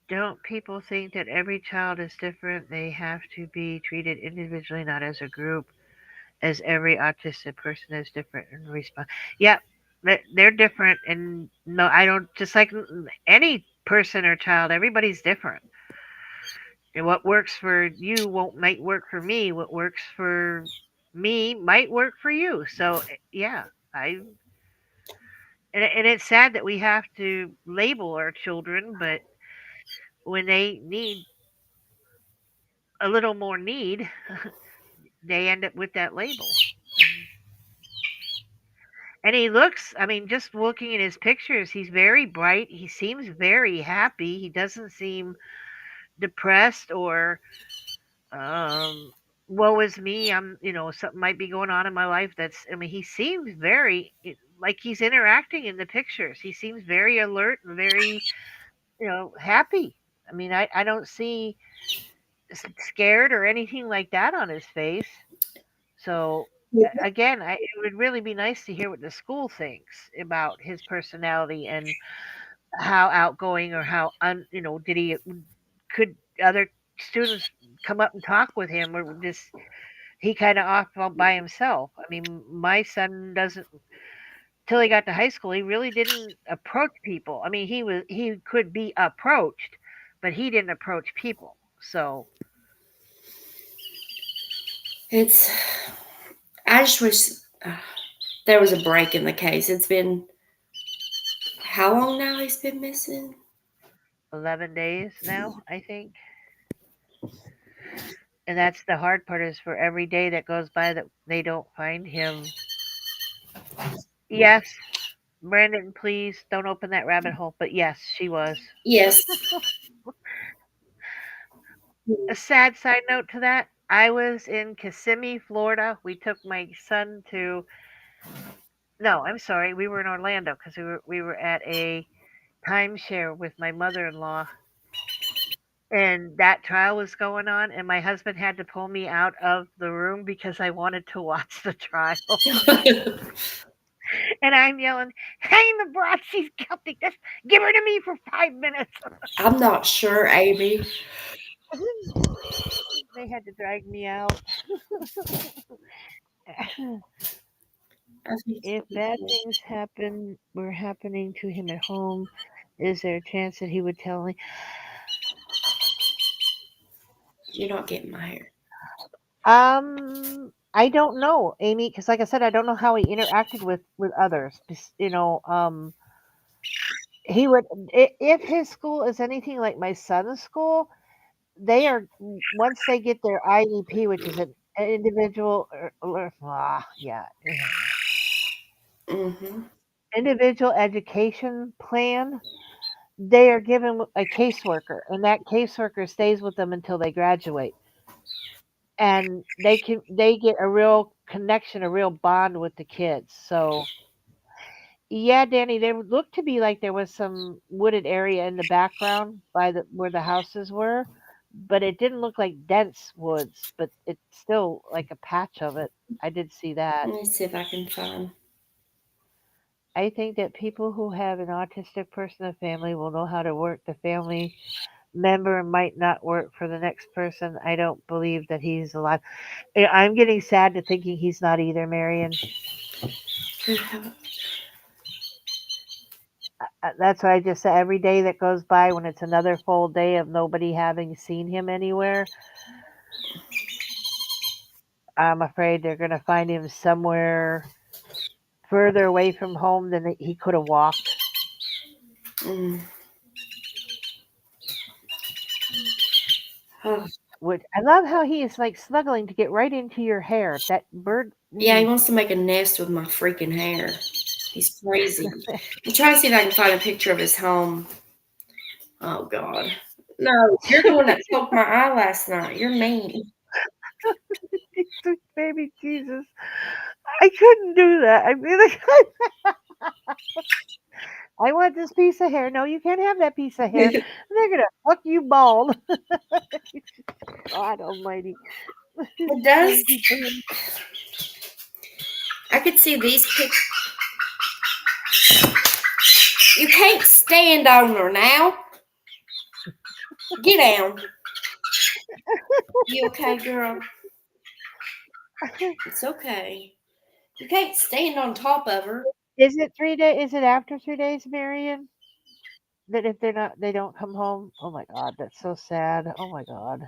don't people think that every child is different? They have to be treated individually, not as a group, as every autistic person is different and respond. Yeah, they're different, and no, I don't, just like any person or child, everybody's different. And what works for you might work for me. What works for me might work for you. So yeah, and it's sad that we have to label our children, but when they need a little more need, they end up with that label. And he looks, I mean, just looking at his pictures, he's very bright. He seems very happy. He doesn't seem depressed or woe is me, I'm, something might be going on in my life. He seems very, like he's interacting in the pictures. He seems very alert and very, happy. I mean, I don't see scared or anything like that on his face. So again, it would really be nice to hear what the school thinks about his personality and how outgoing or how could other students come up and talk with him, or just he kind of off by himself. I mean, my son doesn't, till he got to high school, he really didn't approach people. I mean, he could be approached, but he didn't approach people. So I just wish there was a break in the case. It's been, how long now he's been missing? 11 days now, I think. And that's the hard part, is for every day that goes by that they don't find him. Yes, Brandon, please don't open that rabbit hole. But yes, she was. Yes. A sad side note to that, I was in Kissimmee, Florida. We took my son to. No, I'm sorry. We were in Orlando because we were at a timeshare with my mother-in-law, and that trial was going on, and my husband had to pull me out of the room because I wanted to watch the trial. And I'm yelling, "Hang the broad, she's guilty. Just give her to me for 5 minutes." I'm not sure, Amy. They had to drag me out. I think If bad things were happening to him at home, is there a chance that he would tell me? you're not getting my hair. I don't know, Amy, because like I said, I don't know how he interacted with others. He would if his school is anything like my son's school, they are once they get their IEP, which is an individual, Mm-hmm. individual education plan. They are given a caseworker, and that caseworker stays with them until they graduate, and they get a real connection, a real bond with the kids. So yeah, Danny, there looked to be like there was some wooded area in the background by where the houses were, but it didn't look like dense woods, but it's still like a patch of it. I did see that. Let me see if I can find. I think that people who have an autistic person in the family will know how to work the family member might not work for the next person. I don't believe that he's alive. I'm getting sad to thinking he's not either, Marion. That's what I just said. Every day that goes by when it's another full day of nobody having seen him anywhere, I'm afraid they're going to find him somewhere further away from home than he could have walked. Mm. Oh. Which I love how he is like snuggling to get right into your hair. That bird. Yeah, he wants to make a nest with my freaking hair. He's crazy. I'm trying to see if I can find a picture of his home. Oh God. No, you're the one that poked my eye last night. You're mean. Baby Jesus. I couldn't do that. I really I want this piece of hair. No, you can't have that piece of hair. They're gonna fuck you bald. God almighty. It does. I could see these pictures. You can't stand on her now. Get down. You okay, girl? It's okay. You can't stand on top of her. Is it 3 days? Is it after 3 days, Marion? That if they don't come home. Oh my God, that's so sad. Oh my God.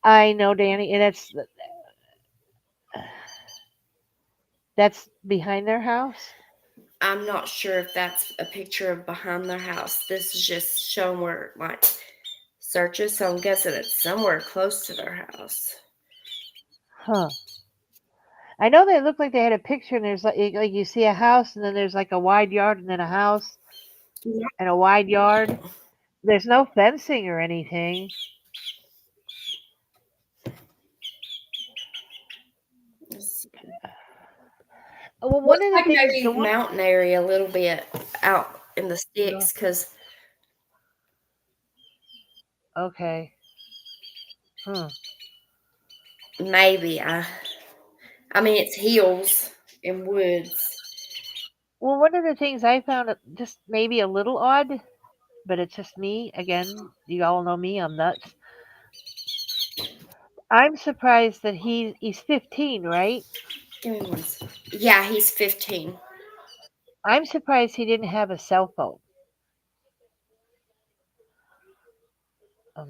I know, Danny, and that's behind their house. I'm not sure if that's a picture of behind their house. This is just showing where like searches, so I'm guessing it's somewhere close to their house. Huh. I know they look like they had a picture, and there's like you see a house, and then there's like a wide yard, and then a house, and a wide yard. There's no fencing or anything. Well, one of the like things, maybe mountain area a little bit out in the sticks, because. Okay. Maybe I mean it's hills and woods. Well, one of the things I found just maybe a little odd, but it's just me. Again, you all know me, I'm nuts. I'm surprised that he's 15, right? Give me one second. Yeah, he's 15. I'm surprised he didn't have a cell phone.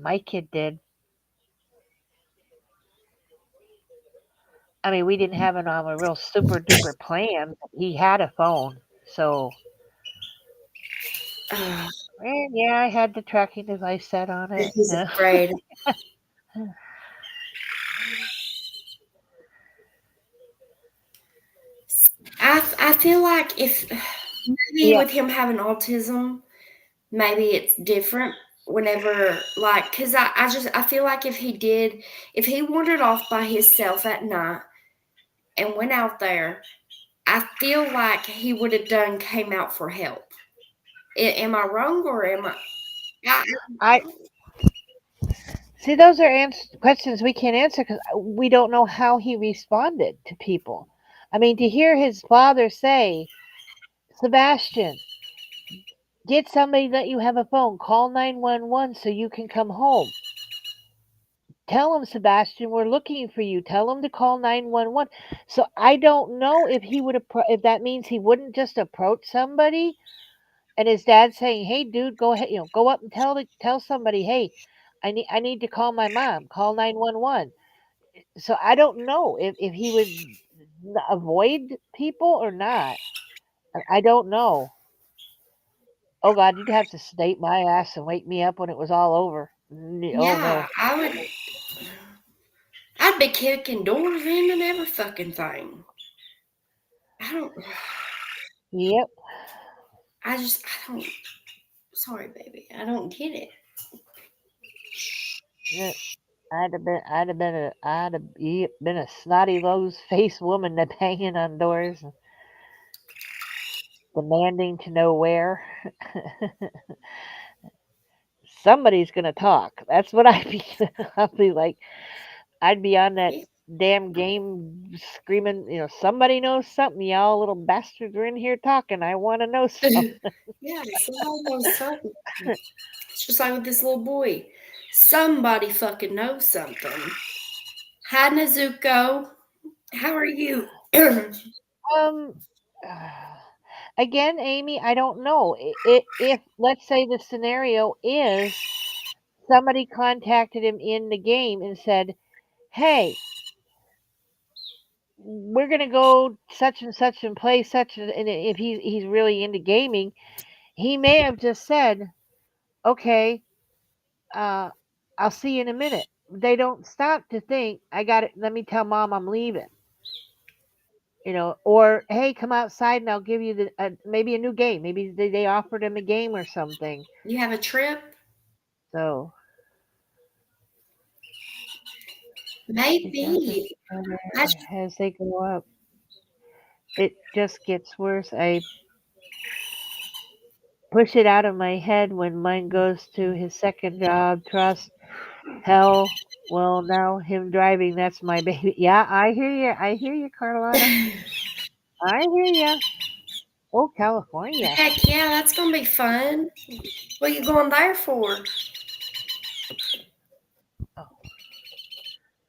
My kid did. I mean, we didn't have it on a real super duper plan. He had a phone, so. And yeah, I had the tracking device set on it. He's afraid. I feel like if maybe Yeah. with him having autism, maybe it's different whenever like because I feel like if he wandered off by himself at night and went out there, I feel like he would have came out for help. Am I wrong or am I I see those are questions we can't answer because we don't know how he responded to people. I mean, to hear his father say, Sebastian, get somebody that you have a phone, call 911 so you can come home. Tell him, Sebastian, we're looking for you. Tell him to call 911. So I don't know if he would if that means he wouldn't just approach somebody and his dad saying, "Hey, dude, go ahead, go up and tell somebody, hey, I need to call my mom. Call 911." So I don't know if he would avoid people or not. I don't know. Oh God, you'd have to sedate my ass and wake me up when it was all over. Oh yeah, no. I'd be kicking doors in and every fucking thing. I don't Yep. I don't sorry, baby. I don't get it. Yeah. I'd have been a snotty nose faced woman that banging on doors and demanding to know where. Somebody's gonna talk. That's what I'd be. I'd be like, I'd be on that damn game screaming. Somebody knows something. Y'all little bastards are in here talking. I want to know something. Yeah, somebody knows something. It's just like with this little boy. Somebody fucking knows something. Hi, Nezuko. How are you? Um. Again, Amy, I don't know. If let's say the scenario is somebody contacted him in the game and said, "Hey, we're gonna go such and such and play such," and if he's really into gaming, he may have just said, "Okay, uh, I'll see you in a minute." They don't stop to think, "I got it. Let me tell mom I'm leaving." Or hey, come outside and I'll give you maybe a new game. Maybe they offered him a game or something. You have a trip? So Maybe. as they go up, it just gets worse. I push it out of my head when mine goes to his second job. Trust, hell. Well, now him driving, that's my baby. Yeah, I hear you. I hear you, Carlotta. I hear you. Oh, California. Heck yeah, that's gonna be fun. What are you going there for?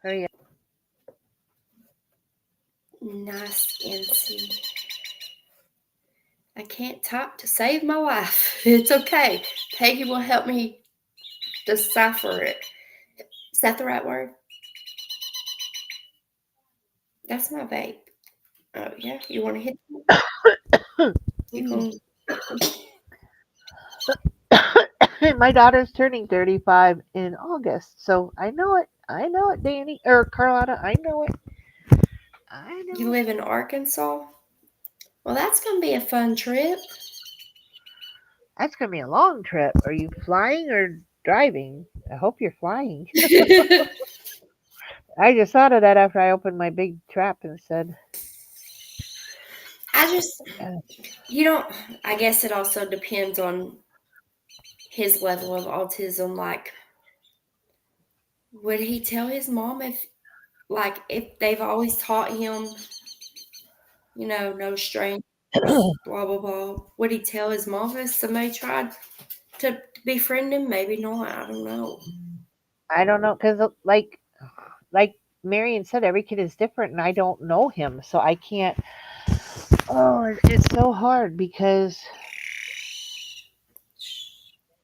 Hurry up. Nice, NC. I can't type to save my life. It's okay. Peggy will help me decipher it. Is that the right word? That's my vape. Oh yeah, you want to hit it? You can. My daughter's turning 35 in August, so I know it. I know it, Danny or Carlotta. I know it. I know. You live in Arkansas? Well, that's gonna be a fun trip. That's gonna be a long trip. Are you flying or driving? I hope you're flying. I just thought of that after I opened my big trap and said, I guess it also depends on his level of autism. Like, would he tell his mom if they've always taught him, no strangers, blah, blah, blah. Would he tell his mom if somebody tried to befriend him? Maybe not. I don't know. I don't know, because like Marion said, every kid is different, and I don't know him, so I can't. Oh, it's so hard because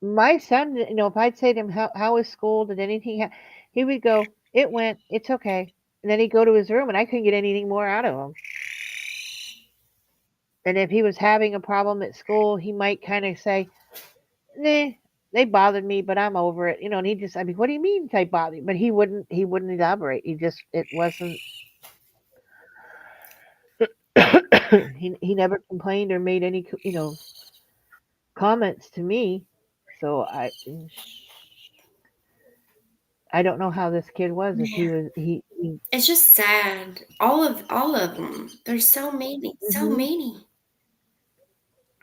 my son, if I'd say to him, how was school? Did anything he would go, it went, it's okay. And then he'd go to his room and I couldn't get anything more out of him. And if he was having a problem at school, he might kind of say, nah, they bothered me, but I'm over it. And he just, what do you mean they bothered you? But he wouldn't elaborate. It wasn't. he never complained or made any comments to me. So I don't know how this kid was if he Yeah. was he It's just sad. All of them. There's so many Mhm.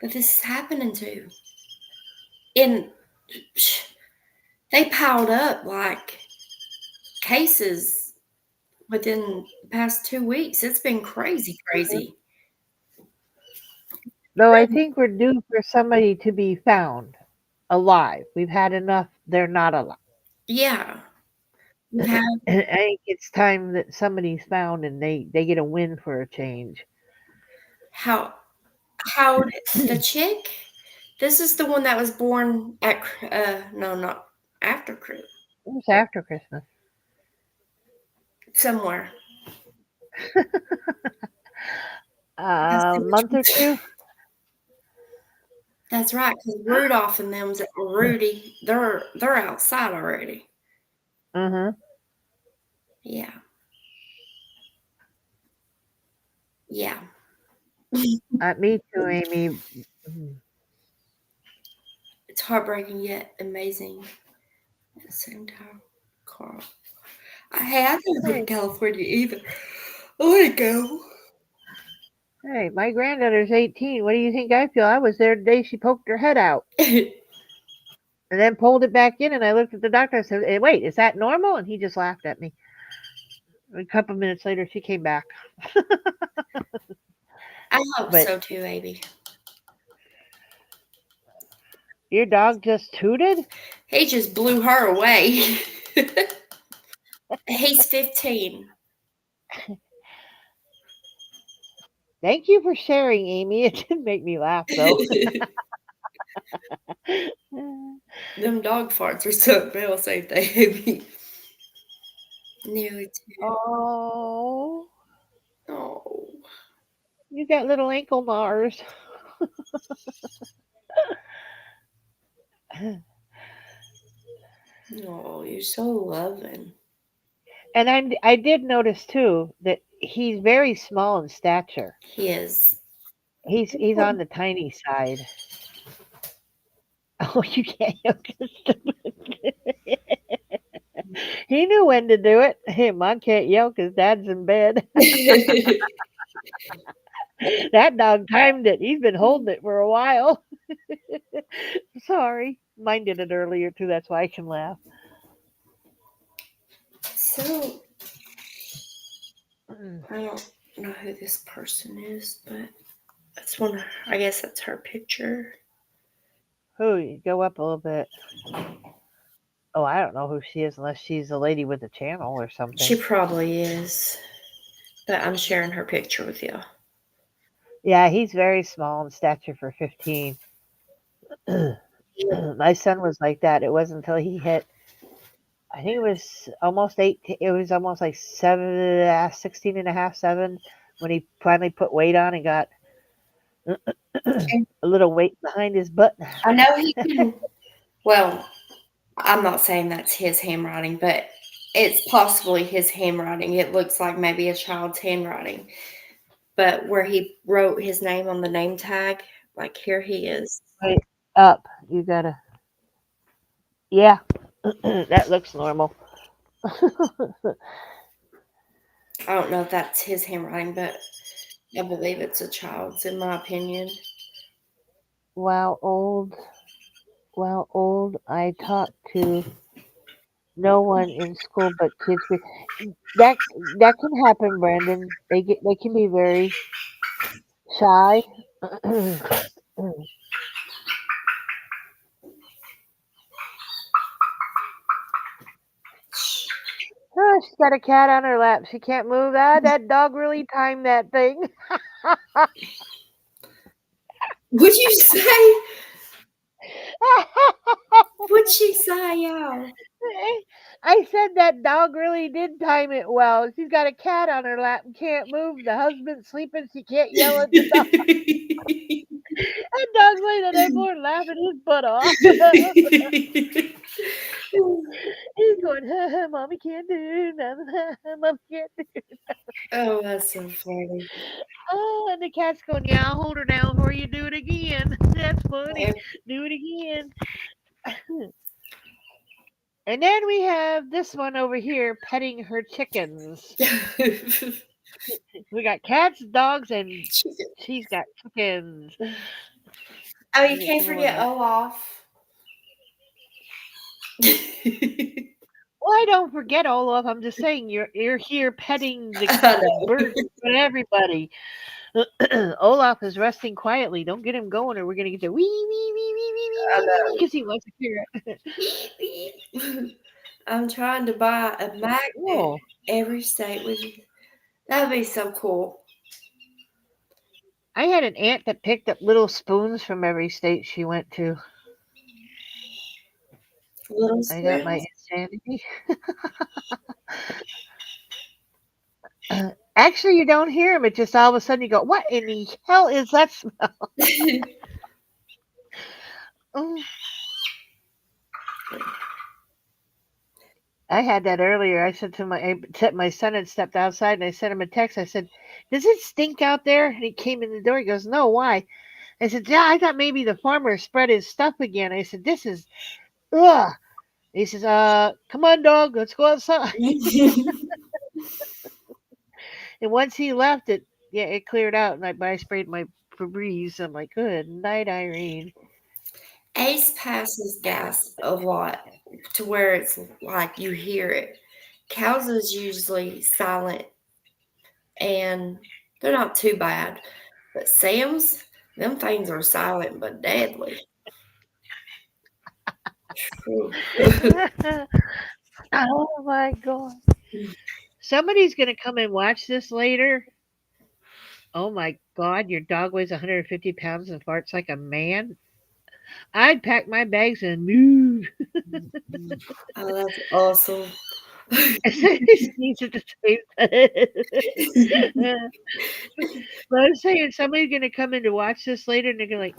that this is happening to. And they piled up like cases within the past 2 weeks. It's been crazy. Though I think we're due for somebody to be found alive. We've had enough. They're not alive. Yeah. We've had And I think it's time that somebody's found and they get a win for a change. how the chick? This is the one that was born at no, not after Christmas. It was after Christmas. Somewhere. A month or two. That's right, because Rudolph and them's Rudy, they're outside already. Mhm. Yeah. Yeah. Me too, Amy. It's heartbreaking yet amazing at the same time. Carl. Hey, I've never been to California either. I want to go. Hey, my granddaughter's 18. What do you think I feel? I was there the day she poked her head out and then pulled it back in. And I looked at the doctor. I said, "Hey, wait, is that normal?" And he just laughed at me. A couple minutes later, she came back. I hope But- so too, Amy. Your dog just tooted? He just blew her away. He's 15. Thank you for sharing, Amy. It did make me laugh, though. Them dog farts are something else, ain't they, Amy? Nearly 2. Oh, Oh. you got little ankle gnars. Oh, you're so loving. And I did notice too that he's very small in stature. He is. He's on the tiny side. Oh, you can't yoke his stomach. He knew when to do it. Hey, Mom can't yell because Dad's in bed. That dog timed it. He's been holding it for a while. Sorry. Mine did it earlier too. That's why I can laugh. So, I don't know who this person is, but that's one. I guess that's her picture. Who? You go up a little bit. Oh, I don't know who she is unless she's a lady with a channel or something. She probably is, but I'm sharing her picture with you. Yeah, he's very small in stature for 15. My son was like that. It wasn't until he hit, I think it was almost 18. It was almost like 16 and a half, 7, when he finally put weight on and got a little weight behind his butt. I know he can. Well, I'm not saying that's his handwriting, but it's possibly his handwriting. It looks like maybe a child's handwriting. But where he wrote his name on the name tag, like here he is. Right up. You gotta. Yeah, that looks normal. I don't know if that's his handwriting, but I believe it's a child's, in my opinion. While old, I talked to no one in school but kids. That can happen, Brandon. They can be very shy. Oh, she's got a cat on her lap. She can't move. That dog really timed that thing. What'd you say? What'd she say, y'all? I said that dog really did time it well. She's got a cat on her lap and can't move. The husband's sleeping. She can't yell at the dog. That dog's laying on that board laughing his butt off. He's going, going, Mommy can't do nothing. Mommy can't do. Oh, that's so funny. Oh, and the cat's going, yeah, I'll hold her down for you. Do it again. That's funny. Ev- Do it again. And then we have this one over here petting her chickens. We got cats, dogs, and she's got chickens. Oh, you Here, can't come on, forget Mike. Olaf. Well, I don't forget Olaf. I'm just saying you're here petting I the know. birds and everybody. Olaf is resting quietly. Don't get him going, or we're gonna get the wee wee wee wee wee wee I wee know. because he wants a carrot. I'm trying to buy a magnet Cool. every state with you. That'd be so cool. I had an aunt that picked up little spoons from every state she went to. Little I got my spoons. insanity. Actually, you don't hear them. It just all of a sudden you go, "What in the hell is that smell?" Mm. I had that earlier. I said to my son had stepped outside, and I sent him a text. I said, "Does it stink out there?" And he came in the door. He goes, "No, why?" I said, "Yeah, I thought maybe the farmer spread his stuff again." I said, "This is ugh." He says, come on, dog, let's go outside." And once he left, it cleared out, and I sprayed my Febreze. I'm like, good night, Irene. Ace passes gas a lot to where it's like you hear it. Cows is usually silent and they're not too bad. But Sam's, them things are silent but deadly. Oh my god. Somebody's gonna come and watch this later. Oh my god, your dog weighs 150 pounds and farts like a man. I'd pack my bags and move. Oh, that's awesome. Sneeze at the same time. But I'm saying somebody's gonna come in to watch this later, and they're gonna like,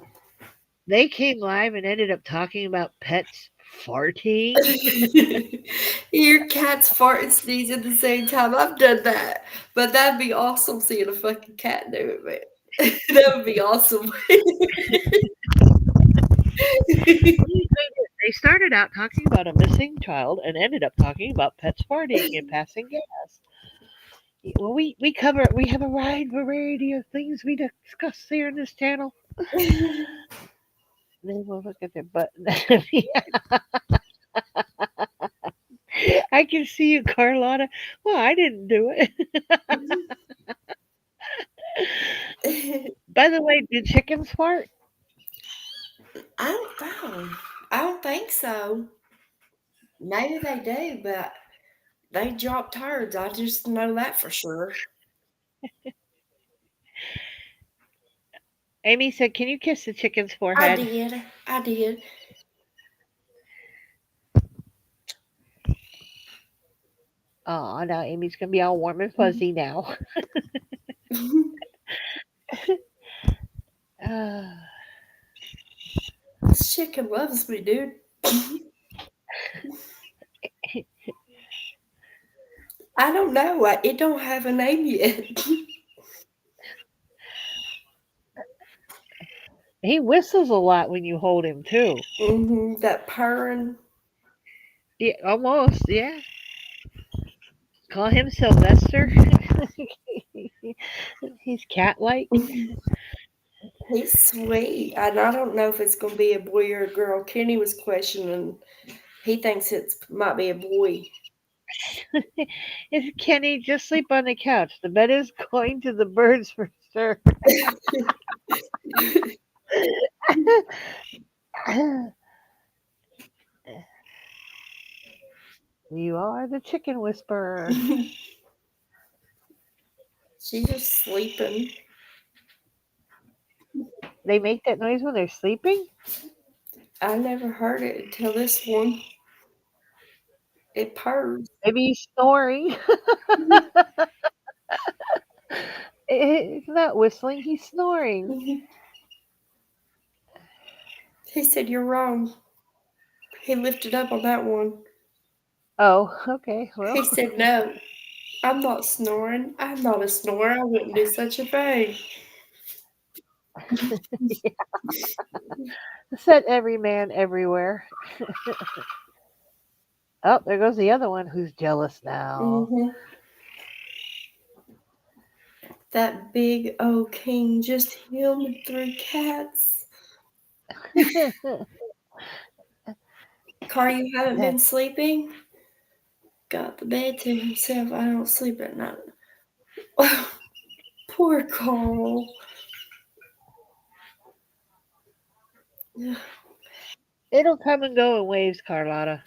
they came live and ended up talking about pets farting. Your cats fart and sneeze at the same time. I've done that. But that'd be awesome seeing a fucking cat do it, man. That would be awesome. They started out talking about a missing child and ended up talking about pets farting and passing gas. Well, we have a wide variety of things we discuss here in this channel. They will look at their butt. I can see you, Carlotta. Well, I didn't do it. By the way, do chickens fart? I don't know. I don't think so. Maybe they do, but they drop turds. I just know that for sure. Amy said, "Can you kiss the chicken's I forehead?" did. I did. Oh, now Amy's gonna be all warm and fuzzy now. This chicken loves me, dude. I don't know. It don't have a name yet. He whistles a lot when you hold him too. That purring. Yeah, almost. Yeah. Call him Sylvester. He's cat-like. He's sweet. And I don't know if it's going to be a boy or a girl. Kenny was questioning. He thinks it might be a boy. Is Kenny, just sleep on the couch. The bed is going to the birds for sure. You are the chicken whisperer. She's just sleeping. They make that noise when they're sleeping? I never heard it until this one. It purrs. Maybe he's snoring. It's not whistling, he's snoring. He said, "You're wrong." He lifted up on that one. Oh, okay. Well, He said, "No, I'm not snoring. I'm not a snorer. I wouldn't do such a thing." set every man everywhere. Oh, there goes the other one who's jealous now. Hmm. That big old king, just him and 3 cats. Car, you haven't been sleeping? Got the bed to himself. I don't sleep at night. Poor Carl. It'll come and go in waves, Carlotta.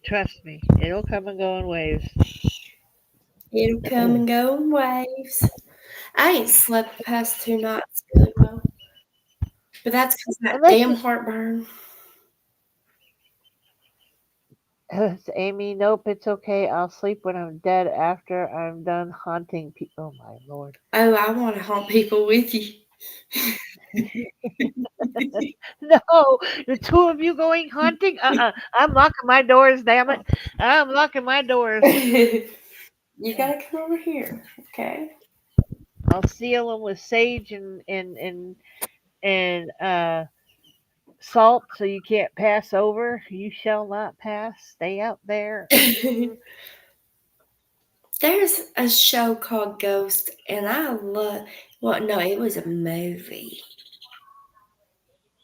Trust me, it'll come and go in waves. It'll come and go in waves. I ain't slept the past 2 nights really well. But that's because that Unless damn heartburn. it's Amy, nope, it's okay. I'll sleep when I'm dead after I'm done haunting people. Oh my lord. Oh, I want to haunt people with you. No, the two of you going hunting? I'm locking my doors, damn it. I'm locking my doors. You gotta come over here, okay? I'll seal them with sage and salt so you can't pass over. You shall not pass. Stay out there. There's a show called Ghost, and I love. Well, no, it was a movie.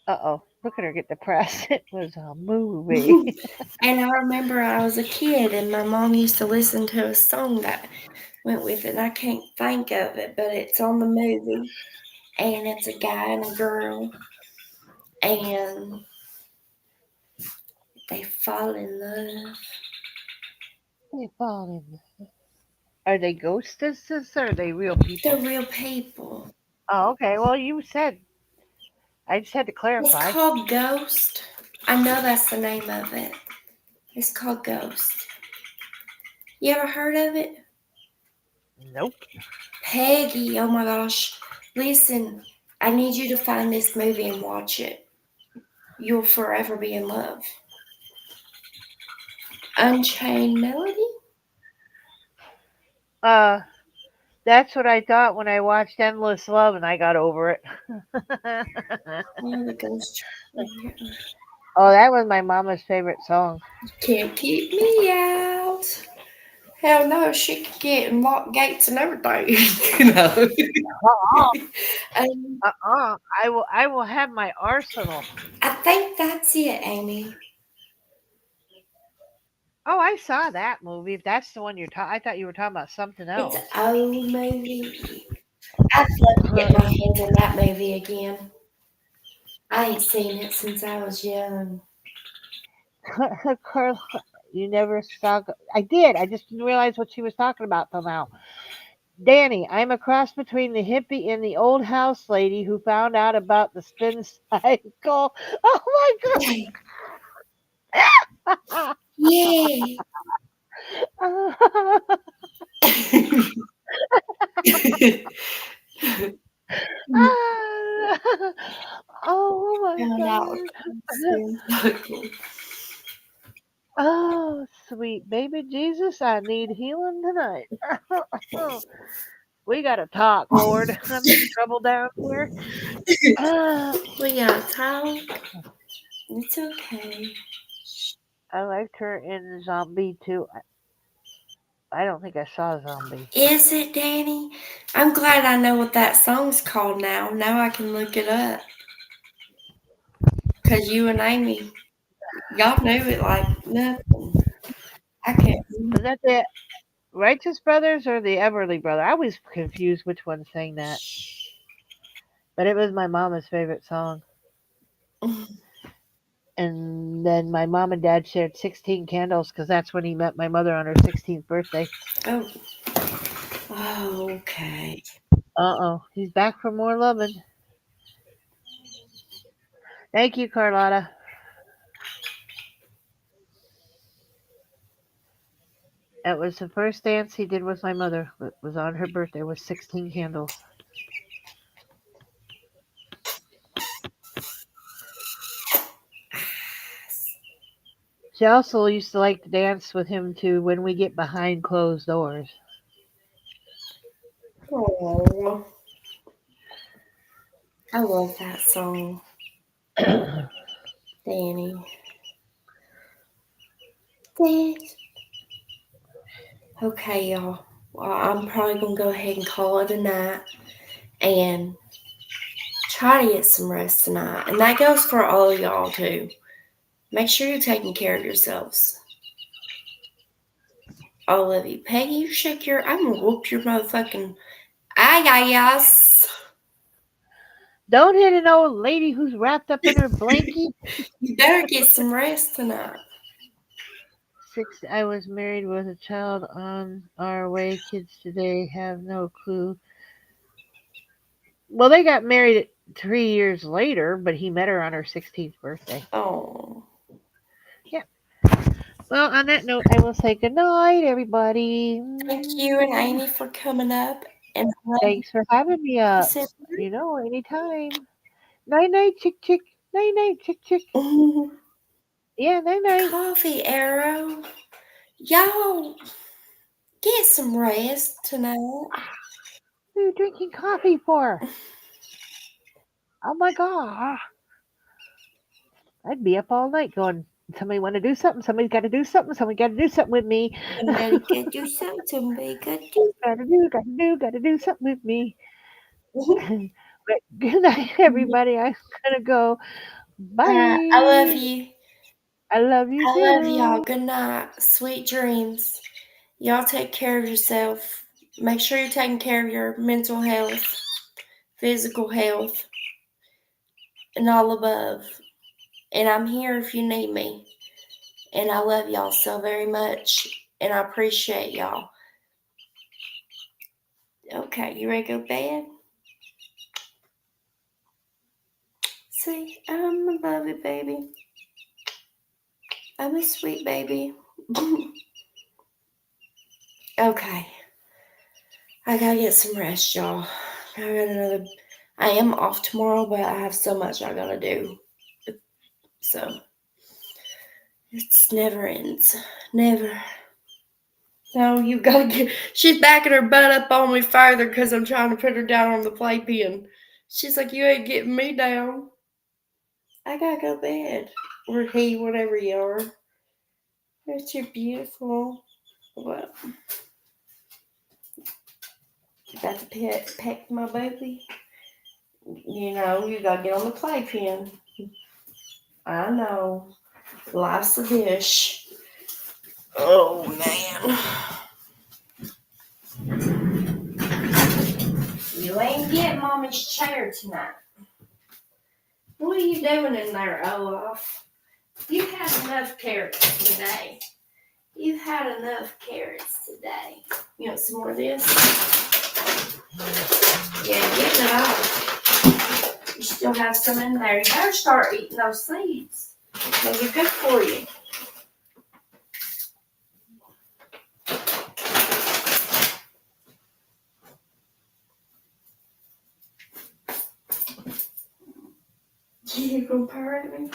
Uh-oh. Look at her get depressed. It was a movie. And I remember I was a kid, and my mom used to listen to a song that went with it. And I can't think of it, but it's on the movie, and it's a guy and a girl, and they fall in love. They fall in. Are they ghostesses or are they real people? They're real people. Oh, okay. Well, you said. I just had to It's clarify. called Ghost. I know that's the name of it. It's called Ghost. You ever heard of it? Nope. Peggy, oh my gosh. Listen, I need you to find this movie and watch it. You'll forever be in love. Unchained Melody? That's what I thought when I watched Endless Love and I got over it. Oh, the ghost. Oh, that was my mama's favorite song. Can't keep me out. Hell no, she could get and lock gates and everything. You know. I will have my arsenal. I think that's it, Amy. Oh, I saw that movie. If that's the one you're talking, I thought you were talking about something else. It's an old movie. I'd love to get my hands on that movie again. I ain't seen it since I was young. Carl, you never saw. I did. I just didn't realize what she was talking about till now. Danny, I'm a cross between the hippie and the old house lady who found out about the spin cycle. Oh my god! Yeah. Oh my Found out god! Oh, sweet baby Jesus, I need healing tonight. We gotta talk, Lord. I'm in trouble down here. We gotta talk. It's okay. I liked her in Zombie too. I don't think I saw Zombie. Is it, Danny? I'm glad I know what that song's called now. Now I can look it up. Because you and Amy, y'all knew it like nothing. I can't. Was that the Righteous Brothers or the Everly Brother? I was confused which one sang that. But it was my mama's favorite song. And then my mom and dad shared 16 candles because that's when he met my mother on her 16th birthday. Oh. Oh, okay. Uh-oh. He's back for more loving. Thank you, Carlotta. That was the first dance he did with my mother. It was on her birthday with 16 candles. She also used to like to dance with him to When We Get Behind Closed Doors. Oh, I love that song, Danny. Dance. Okay, y'all. Well, I'm probably gonna go ahead and call it a night and try to get some rest tonight. And that goes for all of y'all too. Make sure you're taking care of yourselves. All of you. Peggy, you shake your. I'm gonna whoop your motherfucking yes. Don't hit an old lady who's wrapped up in her blankie. You better get some rest tonight. 6, I was married with a child on our way. Kids today have no clue. Well, they got married 3 years later, but he met her on her 16th birthday. Oh. Well, on that note, I will say good night, everybody. Thank you and Amy for coming up. And Thanks for having me up. Sit- You know, anytime. Night night, chick chick. Night night, chick chick. Yeah, night night. Coffee Arrow. Y'all get some rest tonight. What are you drinking coffee for? Oh my god. I'd be up all night going, somebody want to do something? Somebody's got to do something. Somebody got to do something with me. Somebody could do something. Somebody could do. Got to do something with me. But good night, everybody. I'm gonna go. Bye. I love you. I love you I too. love y'all. Good night. Sweet dreams. Y'all take care of yourself. Make sure you're taking care of your mental health, physical health, and all above. And I'm here if you need me. And I love y'all so very much. And I appreciate y'all. Okay, you ready to go to bed? See, I'm a lovey baby. I'm a sweet baby. Okay. I gotta get some rest, y'all. I am off tomorrow, but I have so much I gotta do. So it's never ends. Never. No, you gotta get. She's backing her butt up on me further because I'm trying to put her down on the playpen. She's like, you ain't getting me down. I gotta go to bed. Or he, whatever you are. Aren't you beautiful? Well, about to peck my baby. You know, you gotta get on the playpen. I know. Life's a dish. Oh, man. You ain't getting Mommy's chair tonight. What are you doing in there, Olaf? You've had enough carrots today. You've had enough carrots today. You want some more of this? Yeah, getting it all. You still have some in there. You better start eating those seeds. Those are good for you. You gonna purr at me?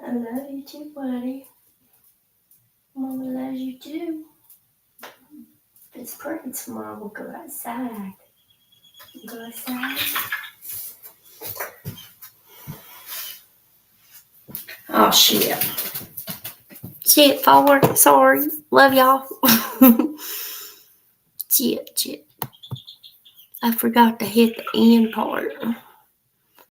I love you too, buddy. Mama loves you too. It's pretty tomorrow. We'll go outside. Go outside. Oh, shit. Shit, forward. Sorry. Love y'all. Shit. I forgot to hit the end part.